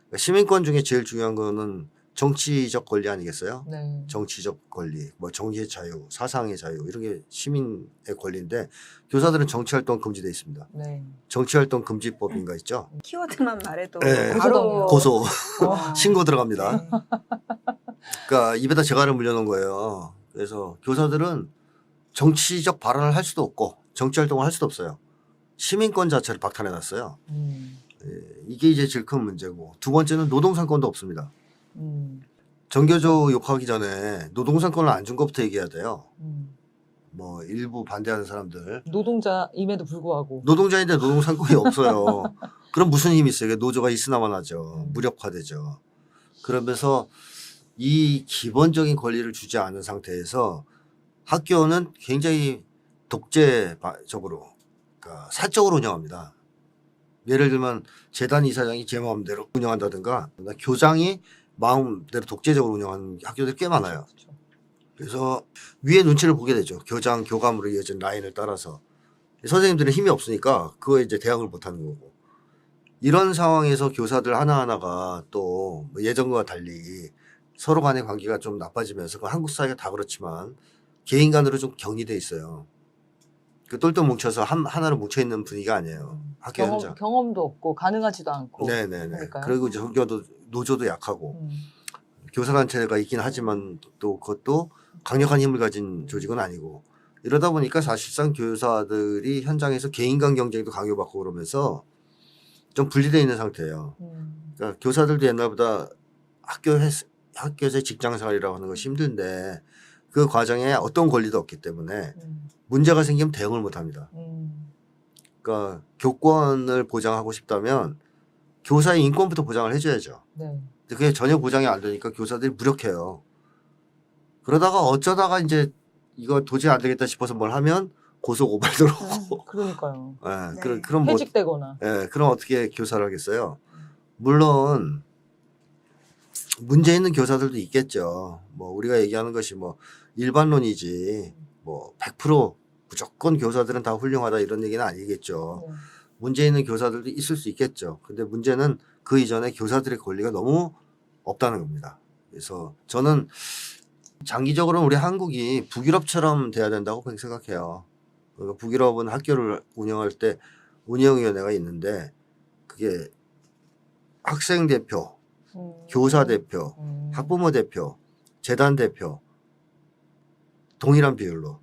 그러니까 시민권 중에 제일 중요한 거는 정치적 권리 아니겠어요? 네. 정치적 권리, 뭐 정치의 자유, 사상의 자유 이런 게 시민의 권리인데 교사들은 정치활동 금지돼 있습니다. 네. 정치활동 금지법인가 있죠? 키워드만 말해도 네. 바로 고소 와. 신고 들어갑니다. 그러니까 입에다 재갈을 물려놓은 거예요. 그래서 교사들은 정치적 발언을 할 수도 없고 정치활동을 할 수도 없어요. 시민권 자체를 박탈해놨어요. 이게 이제 제일 큰 문제고 두 번째는 노동상권도 없습니다. 정교조 욕하기 전에 노동상권을 안 준 것부터 얘기해야 돼요. 뭐 일부 반대하는 사람들 노동자임에도 불구하고 노동자인데 노동상권이 없어요. 그럼 무슨 힘이 있어요? 노조가 있으나만 하죠. 무력화되죠. 그러면서 이 기본적인 권리를 주지 않은 상태에서 학교는 굉장히 독재적으로 그러니까 사적으로 운영합니다. 예를 들면 재단 이사장이 제 마음대로 운영한다든가 교장이 마음대로 독재적으로 운영하는 학교들이 꽤 많아요. 그래서 위에 눈치를 보게 되죠. 교장, 교감으로 이어진 라인을 따라서. 선생님들은 힘이 없으니까 그거에 이제 대응을 못하는 거고. 이런 상황에서 교사들 하나하나가 또 예전과 달리 서로 간의 관계가 좀 나빠지면서 한국 사회가 다 그렇지만 개인 간으로 좀 격리돼 있어요. 그 똘똘 뭉쳐서 하나로 뭉쳐있는 분위기가 아니에요. 학교 현장. 경험도 없고 가능하지도 않고. 네네네. 그러니까요. 그리고 이제 노조도 약하고 교사단체가 있긴 하지만 또 그것도 강력한 힘을 가진 조직은 아니고 이러다 보니까 사실상 교사들이 현장에서 개인 간 경쟁도 강요받고 그러면서 좀 분리되어 있는 상태예요. 그러니까 교사들도 옛날보다 학교에서 직장 생활이라고 하는 것이 힘든데 그 과정에 어떤 권리도 없기 때문에 문제가 생기면 대응을 못 합니다. 그러니까 교권을 보장하고 싶다면 교사의 인권부터 보장을 해줘야죠. 네. 근데 그게 전혀 보장이 안 되니까 교사들이 무력해요. 그러다가 어쩌다가 이제 이거 도저히 안 되겠다 싶어서 뭘 하면 고소 고발 들어오고. 그러니까요. 네, 네. 그럼 뭐, 해직되거나. 그럼 어떻게 교사를 하겠어요? 물론 문제 있는 교사들도 있겠죠. 뭐 우리가 얘기하는 것이 뭐 일반론이지 뭐 100% 무조건 교사들은 다 훌륭하다 이런 얘기는 아니겠죠. 네. 문제 있는 교사들도 있을 수 있겠죠. 근데 문제는 그 이전에 교사들의 권리가 너무 없다는 겁니다. 그래서 저는 장기적으로 우리 한국이 북유럽처럼 돼야 된다고 생각해요. 그러니까 북유럽은 학교를 운영할 때 운영위원회가 있는데 그게 학생 대표, 교사 대표, 학부모 대표, 재단 대표 동일한 비율로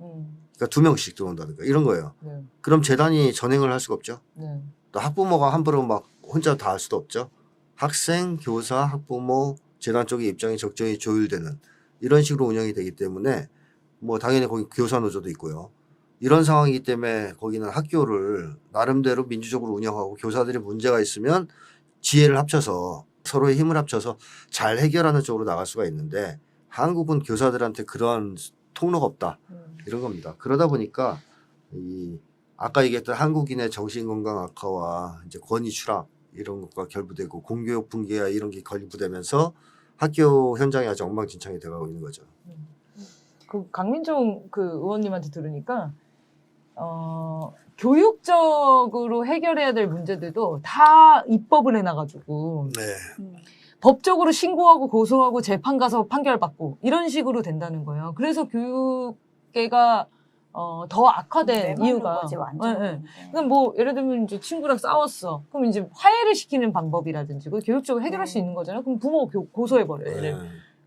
그러니까 2명씩 들어온다든가 이런 거예요. 네. 그럼 재단이 전행을 할 수가 없죠. 네. 또 학부모가 함부로 막 혼자 다 할 수도 없죠. 학생, 교사, 학부모, 재단 쪽의 입장이 적절히 조율되는 이런 식으로 운영이 되기 때문에 뭐 당연히 거기 교사 노조도 있고요. 이런 상황이기 때문에 거기는 학교를 나름대로 민주적으로 운영하고 교사들이 문제가 있으면 지혜를 합쳐서 서로의 힘을 합쳐서 잘 해결하는 쪽으로 나갈 수가 있는데 한국은 교사들한테 그런 통로가 없다. 이런 겁니다. 그러다 보니까 이 아까 얘기했던 한국인의 정신건강 악화와 이제 권위 추락 이런 것과 결부되고 공교육 붕괴와 이런 게 결부되면서 학교 현장이 아주 엉망진창이 돼가고 있는 거죠. 그 강민종 그 의원님한테 들으니까 교육적으로 해결해야 될 문제들도 다 입법을 해놔가지고 네. 법적으로 신고하고 고소하고 재판 가서 판결받고 이런 식으로 된다는 거예요. 그래서 교육계가 더 악화된 내막는 이유가 거지, 완전. 예, 예. 그럼 뭐 예를 들면 이제 친구랑 싸웠어. 그럼 이제 화해를 시키는 방법이라든지 그 교육적으로 해결할 수 있는 거잖아요. 그럼 부모 고소해 버려요. 네.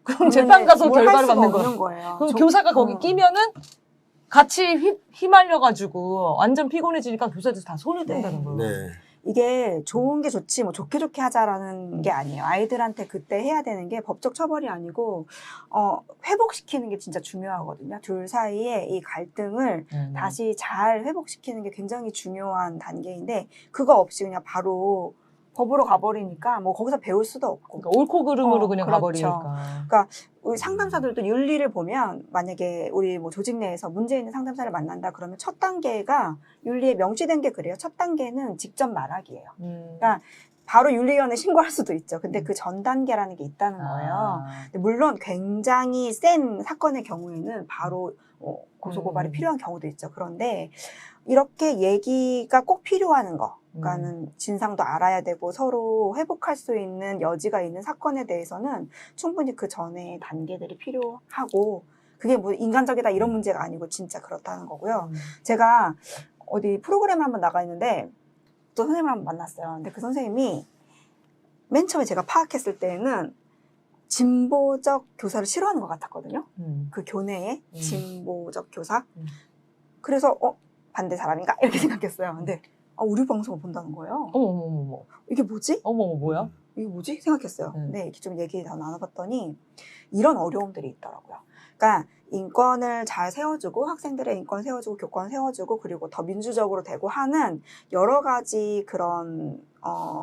그럼 재판 가서 뭘할 결과를 수가 받는 없는 거야. 거예요. 그럼 교사가 거기 어. 끼면은 같이 휘말려가지고 완전 피곤해지니까 교사들 다 손을 뗀다는 거예요. 네. 이게 좋은 게 좋지 뭐 좋게 하자라는 게 아니에요. 아이들한테 그때 해야 되는 게 법적 처벌이 아니고 회복시키는 게 진짜 중요하거든요. 둘 사이에 이 갈등을 다시 잘 회복시키는 게 굉장히 중요한 단계인데 그거 없이 그냥 바로 법으로 가버리니까 뭐 거기서 배울 수도 없고. 그러니까 옳고 그름으로 그냥 그렇죠. 가버리니까. 우리 상담사들도 윤리를 보면 만약에 우리 뭐 조직 내에서 문제 있는 상담사를 만난다 그러면 첫 단계가 윤리에 명시된 게 그래요. 첫 단계는 직접 말하기예요. 그러니까 바로 윤리위원회에 신고할 수도 있죠. 근데 그 전 단계라는 게 있다는 거예요. 근데 물론 굉장히 센 사건의 경우에는 바로 고소고발이 필요한 경우도 있죠. 그런데 이렇게 얘기가 꼭 필요한 거. 그러니까는 진상도 알아야 되고 서로 회복할 수 있는 여지가 있는 사건에 대해서는 충분히 그 전에 단계들이 필요하고 그게 뭐 인간적이다 이런 문제가 아니고 진짜 그렇다는 거고요. 제가 어디 프로그램을 한번 나가 있는데 또 선생님을 한번 만났어요. 근데 그 선생님이 맨 처음에 제가 파악했을 때는 진보적 교사를 싫어하는 것 같았거든요. 그 교내에 진보적 교사. 그래서 반대 사람인가? 이렇게 생각했어요. 근데 우리 방송을 본다는 거예요. 어머머머. 이게 뭐지? 어머머 뭐야? 이게 뭐지? 생각했어요. 근데 이렇게 좀 얘기 더 나눠봤더니 이런 어려움들이 있더라고요. 그러니까 인권을 잘 세워주고 학생들의 인권 세워주고 교권 세워주고 그리고 더 민주적으로 되고 하는 여러 가지 그런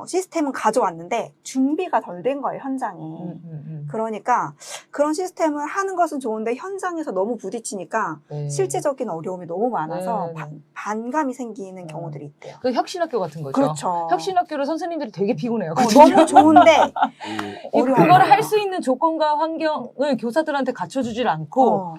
시스템은 가져왔는데 준비가 덜 된 거예요, 현장에. 그러니까 그런 시스템을 하는 것은 좋은데 현장에서 너무 부딪히니까 실제적인 어려움이 너무 많아서 반감이 생기는 경우들이 있대요. 그 혁신학교 같은 거죠. 그렇죠. 혁신학교를 선생님들이 되게 피곤해요. 너무 좋은데 그걸 할 수 있는 조건과 환경을 교사들한테 갖춰주질 않고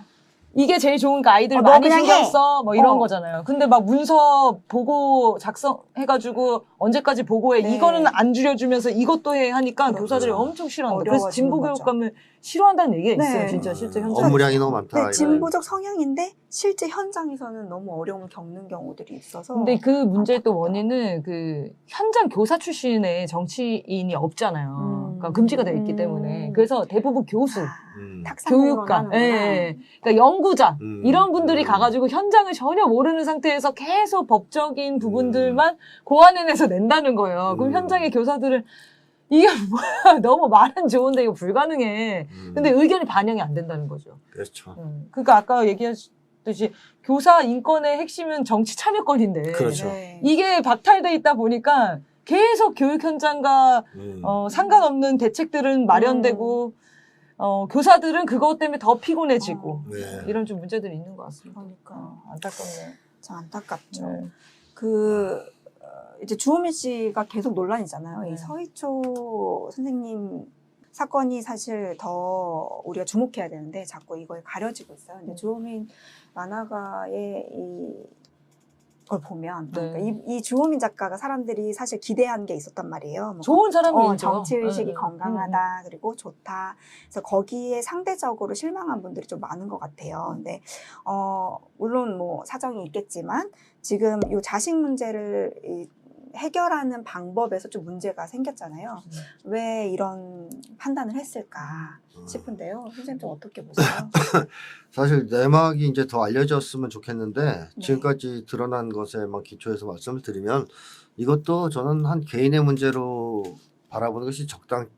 이게 제일 좋으니까 아이들 많이 그냥 신경 해. 써. 뭐 이런 거잖아요. 근데 막 문서 보고 작성해가지고 언제까지 보고해. 네. 이거는 안 줄여주면서 이것도 해 하니까 그렇죠. 교사들이 엄청 싫어한다. 그래서 어려워지는 진보 거죠. 교육감을 싫어한다는 얘기가 있어요. 네. 진짜 실제 현장에. 업무량이 너무 많다. 네, 이거는. 진보적 성향인데 실제 현장에서는 너무 어려움을 겪는 경우들이 있어서. 근데 그 문제의 또 원인은 그 현장 교사 출신의 정치인이 없잖아요. 그러니까 금지가 돼 있기 때문에. 그래서 대부분 교수, 교육감, 그러니까 연구자 이런 분들이 가가지고 현장을 전혀 모르는 상태에서 계속 법적인 부분들만 고안해내서 낸다는 거예요. 그럼 현장의 교사들은 이게 뭐야 너무 말은 좋은데 이거 불가능해. 근데 의견이 반영이 안 된다는 거죠. 그렇죠. 그러니까 아까 얘기했듯이 교사 인권의 핵심은 정치 참여권인데 그렇죠. 이게 박탈돼 있다 보니까 계속 교육 현장과 상관없는 대책들은 마련되고 교사들은 그것 때문에 더 피곤해지고 네. 이런 좀 문제들이 있는 것 같습니다. 그러니까 안타깝네요. 참 안타깝죠. 네. 이제 주호민 씨가 계속 논란이잖아요. 네. 이 서희초 선생님 사건이 사실 더 우리가 주목해야 되는데 자꾸 이거에 가려지고 있어요. 근데 주호민 만화가의 걸 보면 네. 그러니까 이 주호민 작가가 사람들이 사실 기대한 게 있었단 말이에요. 뭐 좋은 사람이죠. 정치의식이 건강하다 그리고 좋다. 그래서 거기에 상대적으로 실망한 분들이 좀 많은 것 같아요. 근데 물론 뭐 사정이 있겠지만 지금 이 자식 문제를 해결하는 방법에서 좀 문제가 생겼잖아요. 왜 이런 판단을 했을까 싶은데요. 선생님 좀 어떻게 보세요? 사실 내막이 이제 더 알려졌으면 좋겠는데 네. 지금까지 드러난 것에만 기초해서 말씀을 드리면 이것도 저는 한 개인의 문제로 바라보는 것이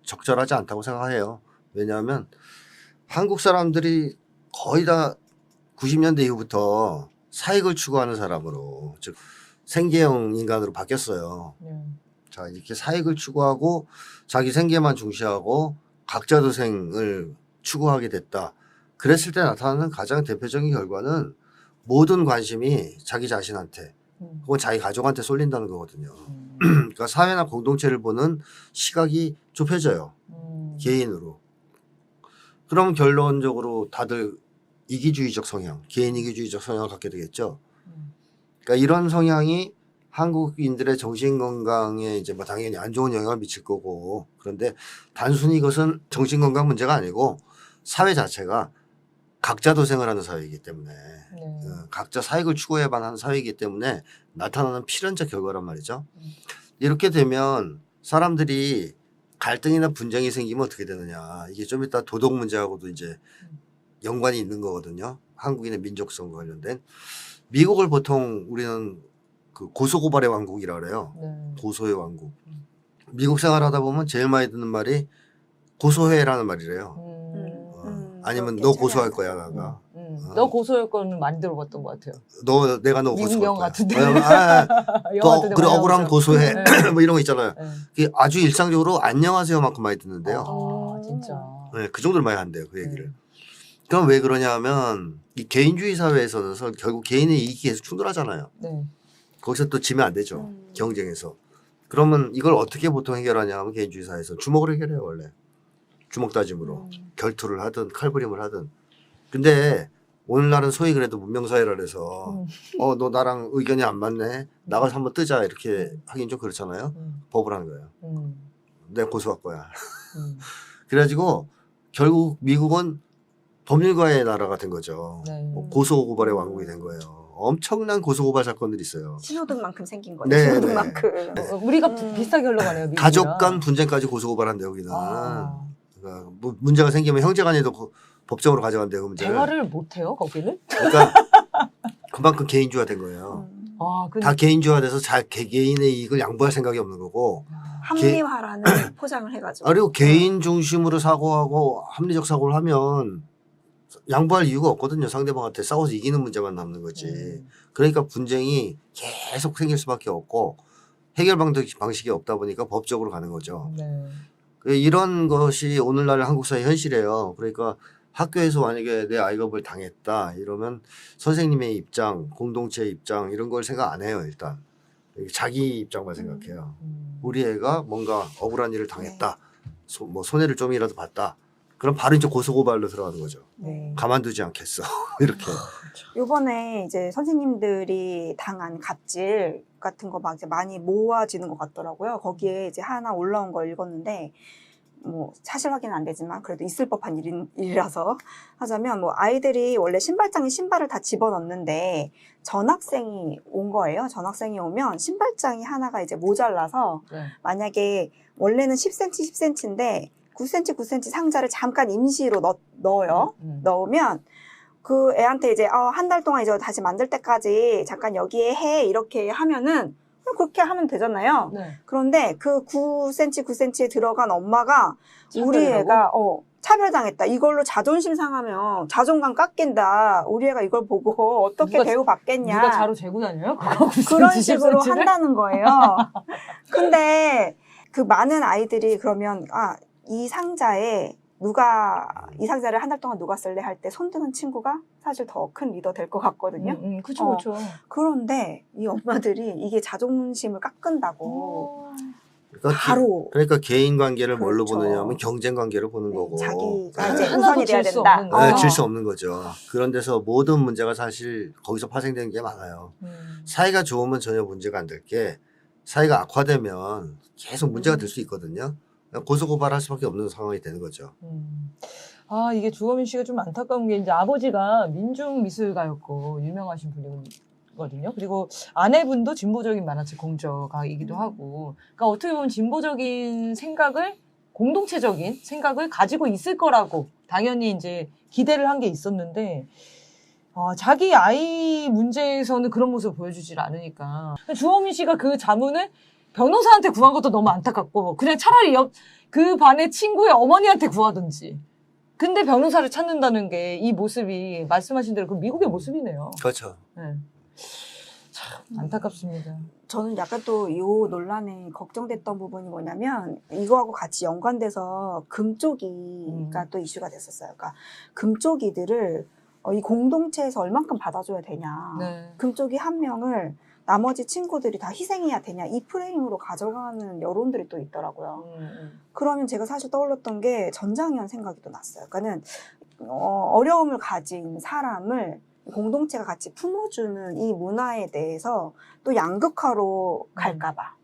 적절하지 않다고 생각해요. 왜냐하면 한국 사람들이 거의 다 90년대 이후부터 사익을 추구하는 사람으로 즉 생계형 인간으로 바뀌었어요. 자, 이렇게 사익을 추구하고 자기 생계만 중시하고 각자 도생을 추구하게 됐다. 그랬을 때 나타나는 가장 대표적인 결과는 모든 관심이 자기 자신한테 혹은 자기 가족한테 쏠린다는 거거든요. 그러니까 사회나 공동체를 보는 시각이 좁혀져요. 개인으로. 그럼 결론적으로 다들 이기주의적 성향, 개인 이기주의적 성향을 갖게 되겠죠. 그러니까 이런 성향이 한국인들의 정신건강에 이제 뭐 당연히 안 좋은 영향을 미칠 거고, 그런데 단순히 이것은 정신건강 문제가 아니고 사회 자체가 각자 도생을 하는 사회이기 때문에 네. 각자 사익을 추구해야만 하는 사회이기 때문에 나타나는 필연적 결과란 말이죠. 이렇게 되면 사람들이 갈등이나 분쟁이 생기면 어떻게 되느냐. 이게 좀 이따 도덕 문제하고도 이제 연관이 있는 거거든요. 한국인의 민족성 관련된. 미국을 보통 우리는 그 고소고발의 왕국이라 그래요. 네. 고소의 왕국. 미국 생활하다 보면 제일 많이 듣는 말이 고소해라는 말이래요. 아니면 너 고소할 거야 나가. 너 고소할 거는 많이 들어봤던 것 같아요. 내가 너 미국 고소할 영화 거야. 같은데. 너 그래 억울하면 고소해. 네. 뭐 이런 거 있잖아요. 네. 그게 아주 일상적으로 안녕하세요만큼 많이 듣는데요. 아, 진짜. 네, 그 정도로 많이 한대요 그 얘기를. 그럼 왜 그러냐 하면 이 개인주의 사회에서는 결국 개인의 이익이 계속 충돌하잖아요. 네. 거기서 또 지면 안 되죠. 경쟁에서. 그러면 이걸 어떻게 보통 해결하냐 하면 개인주의 사회에서 주먹으로 해결해요 원래. 주먹 다짐으로. 결투를 하든 칼부림을 하든. 근데 오늘날은 소위 그래도 문명사회라 그래서 너 나랑 의견이 안 맞네. 나가서 한번 뜨자 이렇게 하긴 좀 그렇잖아요. 법을 하는 거예요. 내가 고소할 거야. 그래가지고 결국 미국은 법률가의 나라가 된 거죠. 네. 고소고발의 왕국이 된 거예요. 엄청난 고소고발 사건들이 있어요. 신호등만큼 생긴 거죠. 네, 신호등만큼. 우리가 비슷하게 흘러가네요. 미국이랑. 가족 간 분쟁까지 고소고발한대요 여기는. 아. 그러니까 뭐 문제가 생기면 형제간에도 법정으로 가져간대요 그 문제를. 대화를 못 해요 거기는? 그러니까 그만큼 개인주화 된 거예요. 아, 다 개인주화돼서 개개인의 이익을 양보할 생각이 없는 거고. 합리화라는 포장을 해가지고. 그리고 개인 중심으로 사고하고 합리적 사고를 하면 양보할 이유가 없거든요. 상대방한테 싸워서 이기는 문제만 남는 거지. 그러니까 분쟁이 계속 생길 수밖에 없고 해결 방식이 없다 보니까 법적으로 가는 거죠. 네. 이런 것이 오늘날 한국 사회 현실이에요. 그러니까 학교에서 만약에 내 아이가 뭘 당했다 이러면 선생님의 입장, 공동체의 입장 이런 걸 생각 안 해요. 일단 자기 입장만 생각해요. 우리 애가 뭔가 억울한 일을 당했다. 뭐 손해를 좀이라도 봤다. 그럼 바로 이제 고소고발로 들어가는 거죠. 네. 가만두지 않겠어. 이렇게. 요번에 이제 선생님들이 당한 갑질 같은 거 막 이제 많이 모아지는 것 같더라고요. 거기에 이제 하나 올라온 걸 읽었는데, 뭐, 사실 확인은 안 되지만, 그래도 있을 법한 일이라서 하자면, 뭐, 아이들이 원래 신발장에 신발을 다 집어넣는데, 전학생이 온 거예요. 전학생이 오면 신발장이 하나가 이제 모자라서, 네. 만약에 원래는 10cm, 10cm인데, 9cm, 9cm 상자를 잠깐 임시로 넣어요. 넣으면 그 애한테 이제 한 달 동안 이제 다시 만들 때까지 잠깐 여기에 해 이렇게 하면은 그렇게 하면 되잖아요. 네. 그런데 그 9cm, 9cm에 들어간 엄마가 우리 차별이라고? 애가 차별당했다. 이걸로 자존심 상하면 자존감 깎인다. 우리 애가 이걸 보고 어떻게 누가- 대우받겠냐. 누가 자로 재고 다녀요? 그런 식으로 한다는 거예요. 근데 그 많은 아이들이 그러면 이 상자에 이 상자를 한 달 동안 누가 쓸래 할 때 손드는 친구가 사실 더 큰 리더 될 것 같거든요. 그쵸, 그쵸. 그런데 이 엄마들이 이게 자존심을 깎은다고 그러니까 개인 관계를 뭘로 그렇죠. 보느냐면 경쟁 관계를 보는 거고. 자기가 네. 이제 하나도 우선이 돼야 질 수 된다. 없는 거예요. 질 수 없는 거죠. 그런 데서 모든 문제가 사실 거기서 파생되는 게 많아요. 사이가 좋으면 전혀 문제가 안 될 게 사이가 악화되면 계속 문제가 될 수 있거든요. 고소고발할 수밖에 없는 상황이 되는 거죠. 이게 주호민 씨가 좀 안타까운 게 이제 아버지가 민중미술가였고 유명하신 분이거든요. 그리고 아내분도 진보적인 만화책 공저가이기도 하고, 그러니까 어떻게 보면 진보적인 생각을, 공동체적인 생각을 가지고 있을 거라고 당연히 이제 기대를 한 게 있었는데, 자기 아이 문제에서는 그런 모습을 보여주질 않으니까. 주호민 씨가 그 자문을 변호사한테 구한 것도 너무 안타깝고, 그냥 차라리 그 반의 친구의 어머니한테 구하든지. 근데 변호사를 찾는다는 게 이 모습이 말씀하신 대로 그 미국의 모습이네요. 그렇죠. 네. 참 안타깝습니다. 저는 약간 또 이 논란에 걱정됐던 부분이 뭐냐면 이거하고 같이 연관돼서 금쪽이가 또 이슈가 됐었어요. 그러니까 금쪽이들을 이 공동체에서 얼만큼 받아줘야 되냐. 네. 금쪽이 한 명을 나머지 친구들이 다 희생해야 되냐. 이 프레임으로 가져가는 여론들이 또 있더라고요. 그러면 제가 사실 떠올렸던 게 전장현 생각이 또 났어요. 그러니까는 어려움을 가진 사람을 공동체가 같이 품어주는 이 문화에 대해서 또 양극화로 갈까봐.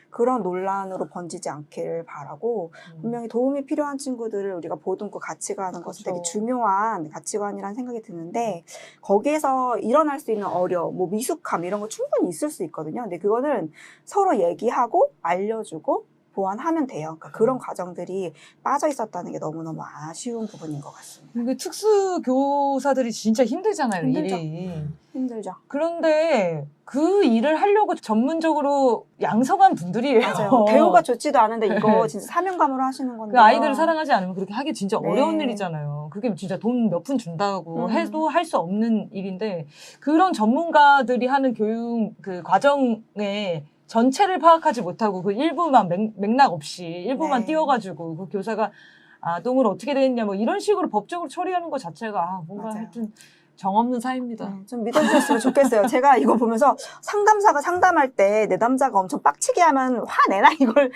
그런 논란으로 번지지 않기를 바라고 분명히 도움이 필요한 친구들을 우리가 보듬고 같이 가는 것은 되게 그렇죠. 중요한 가치관이라는 생각이 드는데 거기에서 일어날 수 있는 어려움, 뭐 미숙함 이런 거 충분히 있을 수 있거든요. 근데 그거는 서로 얘기하고 알려주고 보완하면 돼요. 그러니까 그런 과정들이 빠져 있었다는 게 너무너무 아쉬운 부분인 것 같습니다. 근데 특수 교사들이 진짜 힘들잖아요, 힘들죠. 일이. 힘들죠. 그런데 그 일을 하려고 전문적으로 양성한 분들이에요. 맞아요. 대우가 좋지도 않은데 이거 네. 진짜 사명감으로 하시는 건데. 그 아이들을 사랑하지 않으면 그렇게 하기 진짜 네. 어려운 일이잖아요. 그게 진짜 돈 몇 푼 준다고 해도 할 수 없는 일인데 그런 전문가들이 하는 교육 그 과정에 전체를 파악하지 못하고 그 일부만 맥락 없이 일부만 네. 띄워가지고 그 교사가 아동을 어떻게 되겠냐 뭐 이런 식으로 법적으로 처리하는 것 자체가 뭔가 맞아요. 하여튼 정없는 사입니다. 네, 좀 믿어주셨으면 좋겠어요. 제가 이거 보면서 상담사가 상담할 때 내담자가 엄청 빡치게 하면 화내나 이걸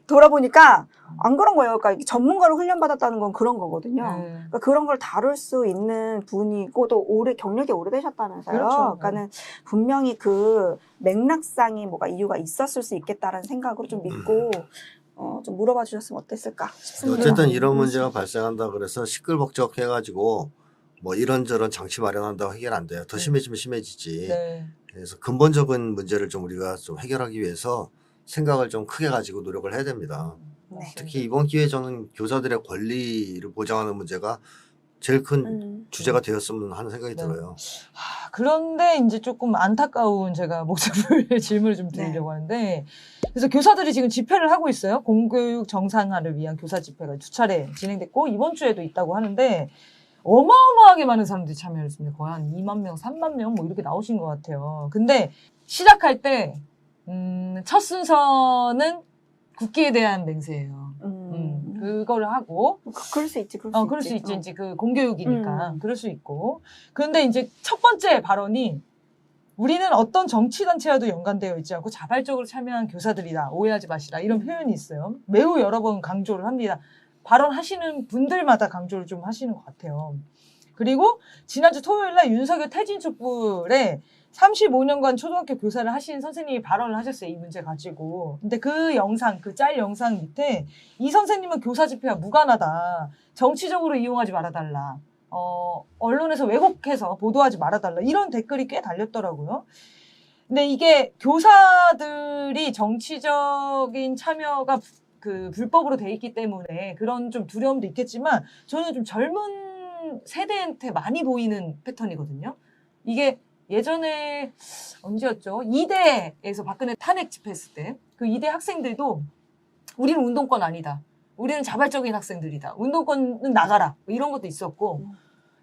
돌아보니까 안 그런 거예요. 그러니까 전문가로 훈련받았다는 건 그런 거거든요. 그러니까 그런 걸 다룰 수 있는 분이고 또 경력이 오래되셨다면서요. 그렇죠. 그러니까는 분명히 그 맥락상이 뭐가 이유가 있었을 수 있겠다라는 생각으로 좀 믿고 좀 물어봐 주셨으면 어땠을까 싶습니다. 어쨌든 이런 문제가 발생한다 그래서 시끌벅적 해가지고 뭐 이런저런 장치 마련한다고 해결 안 돼요. 더 심해지면 심해지지. 네. 그래서 근본적인 문제를 좀 우리가 좀 해결하기 위해서 생각을 좀 크게 가지고 노력을 해야 됩니다. 네. 특히 이번 기회에 저는 교사들의 권리를 보장하는 문제가 제일 큰 주제가 되었으면 하는 생각이 네. 들어요. 그런데 이제 조금 안타까운 제가 목소리를 질문을 좀 드리려고 하는데 그래서 교사들이 지금 집회를 하고 있어요. 공교육 정상화를 위한 교사 집회가 2차례 진행됐고 이번 주에도 있다고 하는데 어마어마하게 많은 사람들이 참여했습니다. 거의 한 2만 명, 3만 명 뭐 이렇게 나오신 것 같아요. 근데 시작할 때 첫 순서는 국기에 대한 맹세예요. 그거를 하고 그럴 수 있지. 그럴 수 있지. 이제 그 공교육이니까 그럴 수 있고. 그런데 이제 첫 번째 발언이 우리는 어떤 정치단체와도 연관되어 있지 않고 자발적으로 참여한 교사들이다. 오해하지 마시라. 이런 표현이 있어요. 매우 여러 번 강조를 합니다. 발언하시는 분들마다 강조를 좀 하시는 것 같아요. 그리고 지난주 토요일날 윤석열 퇴진 촛불에 35년간 초등학교 교사를 하신 선생님이 발언을 하셨어요. 이 문제 가지고. 근데 그 영상, 그 짤 영상 밑에 이 선생님은 교사 집회와 무관하다. 정치적으로 이용하지 말아달라. 언론에서 왜곡해서 보도하지 말아달라. 이런 댓글이 꽤 달렸더라고요. 근데 이게 교사들이 정치적인 참여가 그 불법으로 돼 있기 때문에 그런 좀 두려움도 있겠지만 저는 좀 젊은 세대한테 많이 보이는 패턴이거든요. 이게 예전에 언제였죠? 이대에서 박근혜 탄핵 집회했을 때 그 이대 학생들도 우리는 운동권 아니다. 우리는 자발적인 학생들이다. 운동권은 나가라. 뭐 이런 것도 있었고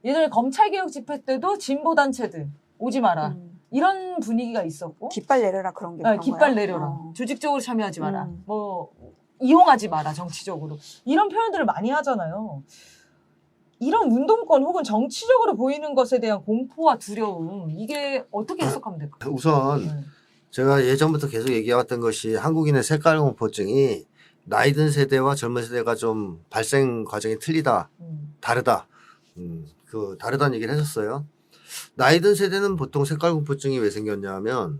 예전에 검찰개혁 집회 때도 진보 단체들 오지 마라. 이런 분위기가 있었고 깃발 내려라 그런 게 깃발 내려라. 조직적으로 참여하지 마라. 뭐 이용하지 마라. 정치적으로. 이런 표현들을 많이 하잖아요. 이런 운동권 혹은 정치적으로 보이는 것에 대한 공포와 두려움 이게 어떻게 해석하면 될까요? 우선 제가 예전부터 계속 얘기해왔던 것이 한국인의 색깔 공포증이 나이 든 세대와 젊은 세대가 좀 발생 과정이 틀리다, 다르다. 그 다르다는 얘기를 했었어요. 나이 든 세대는 보통 색깔 공포증이 왜 생겼냐면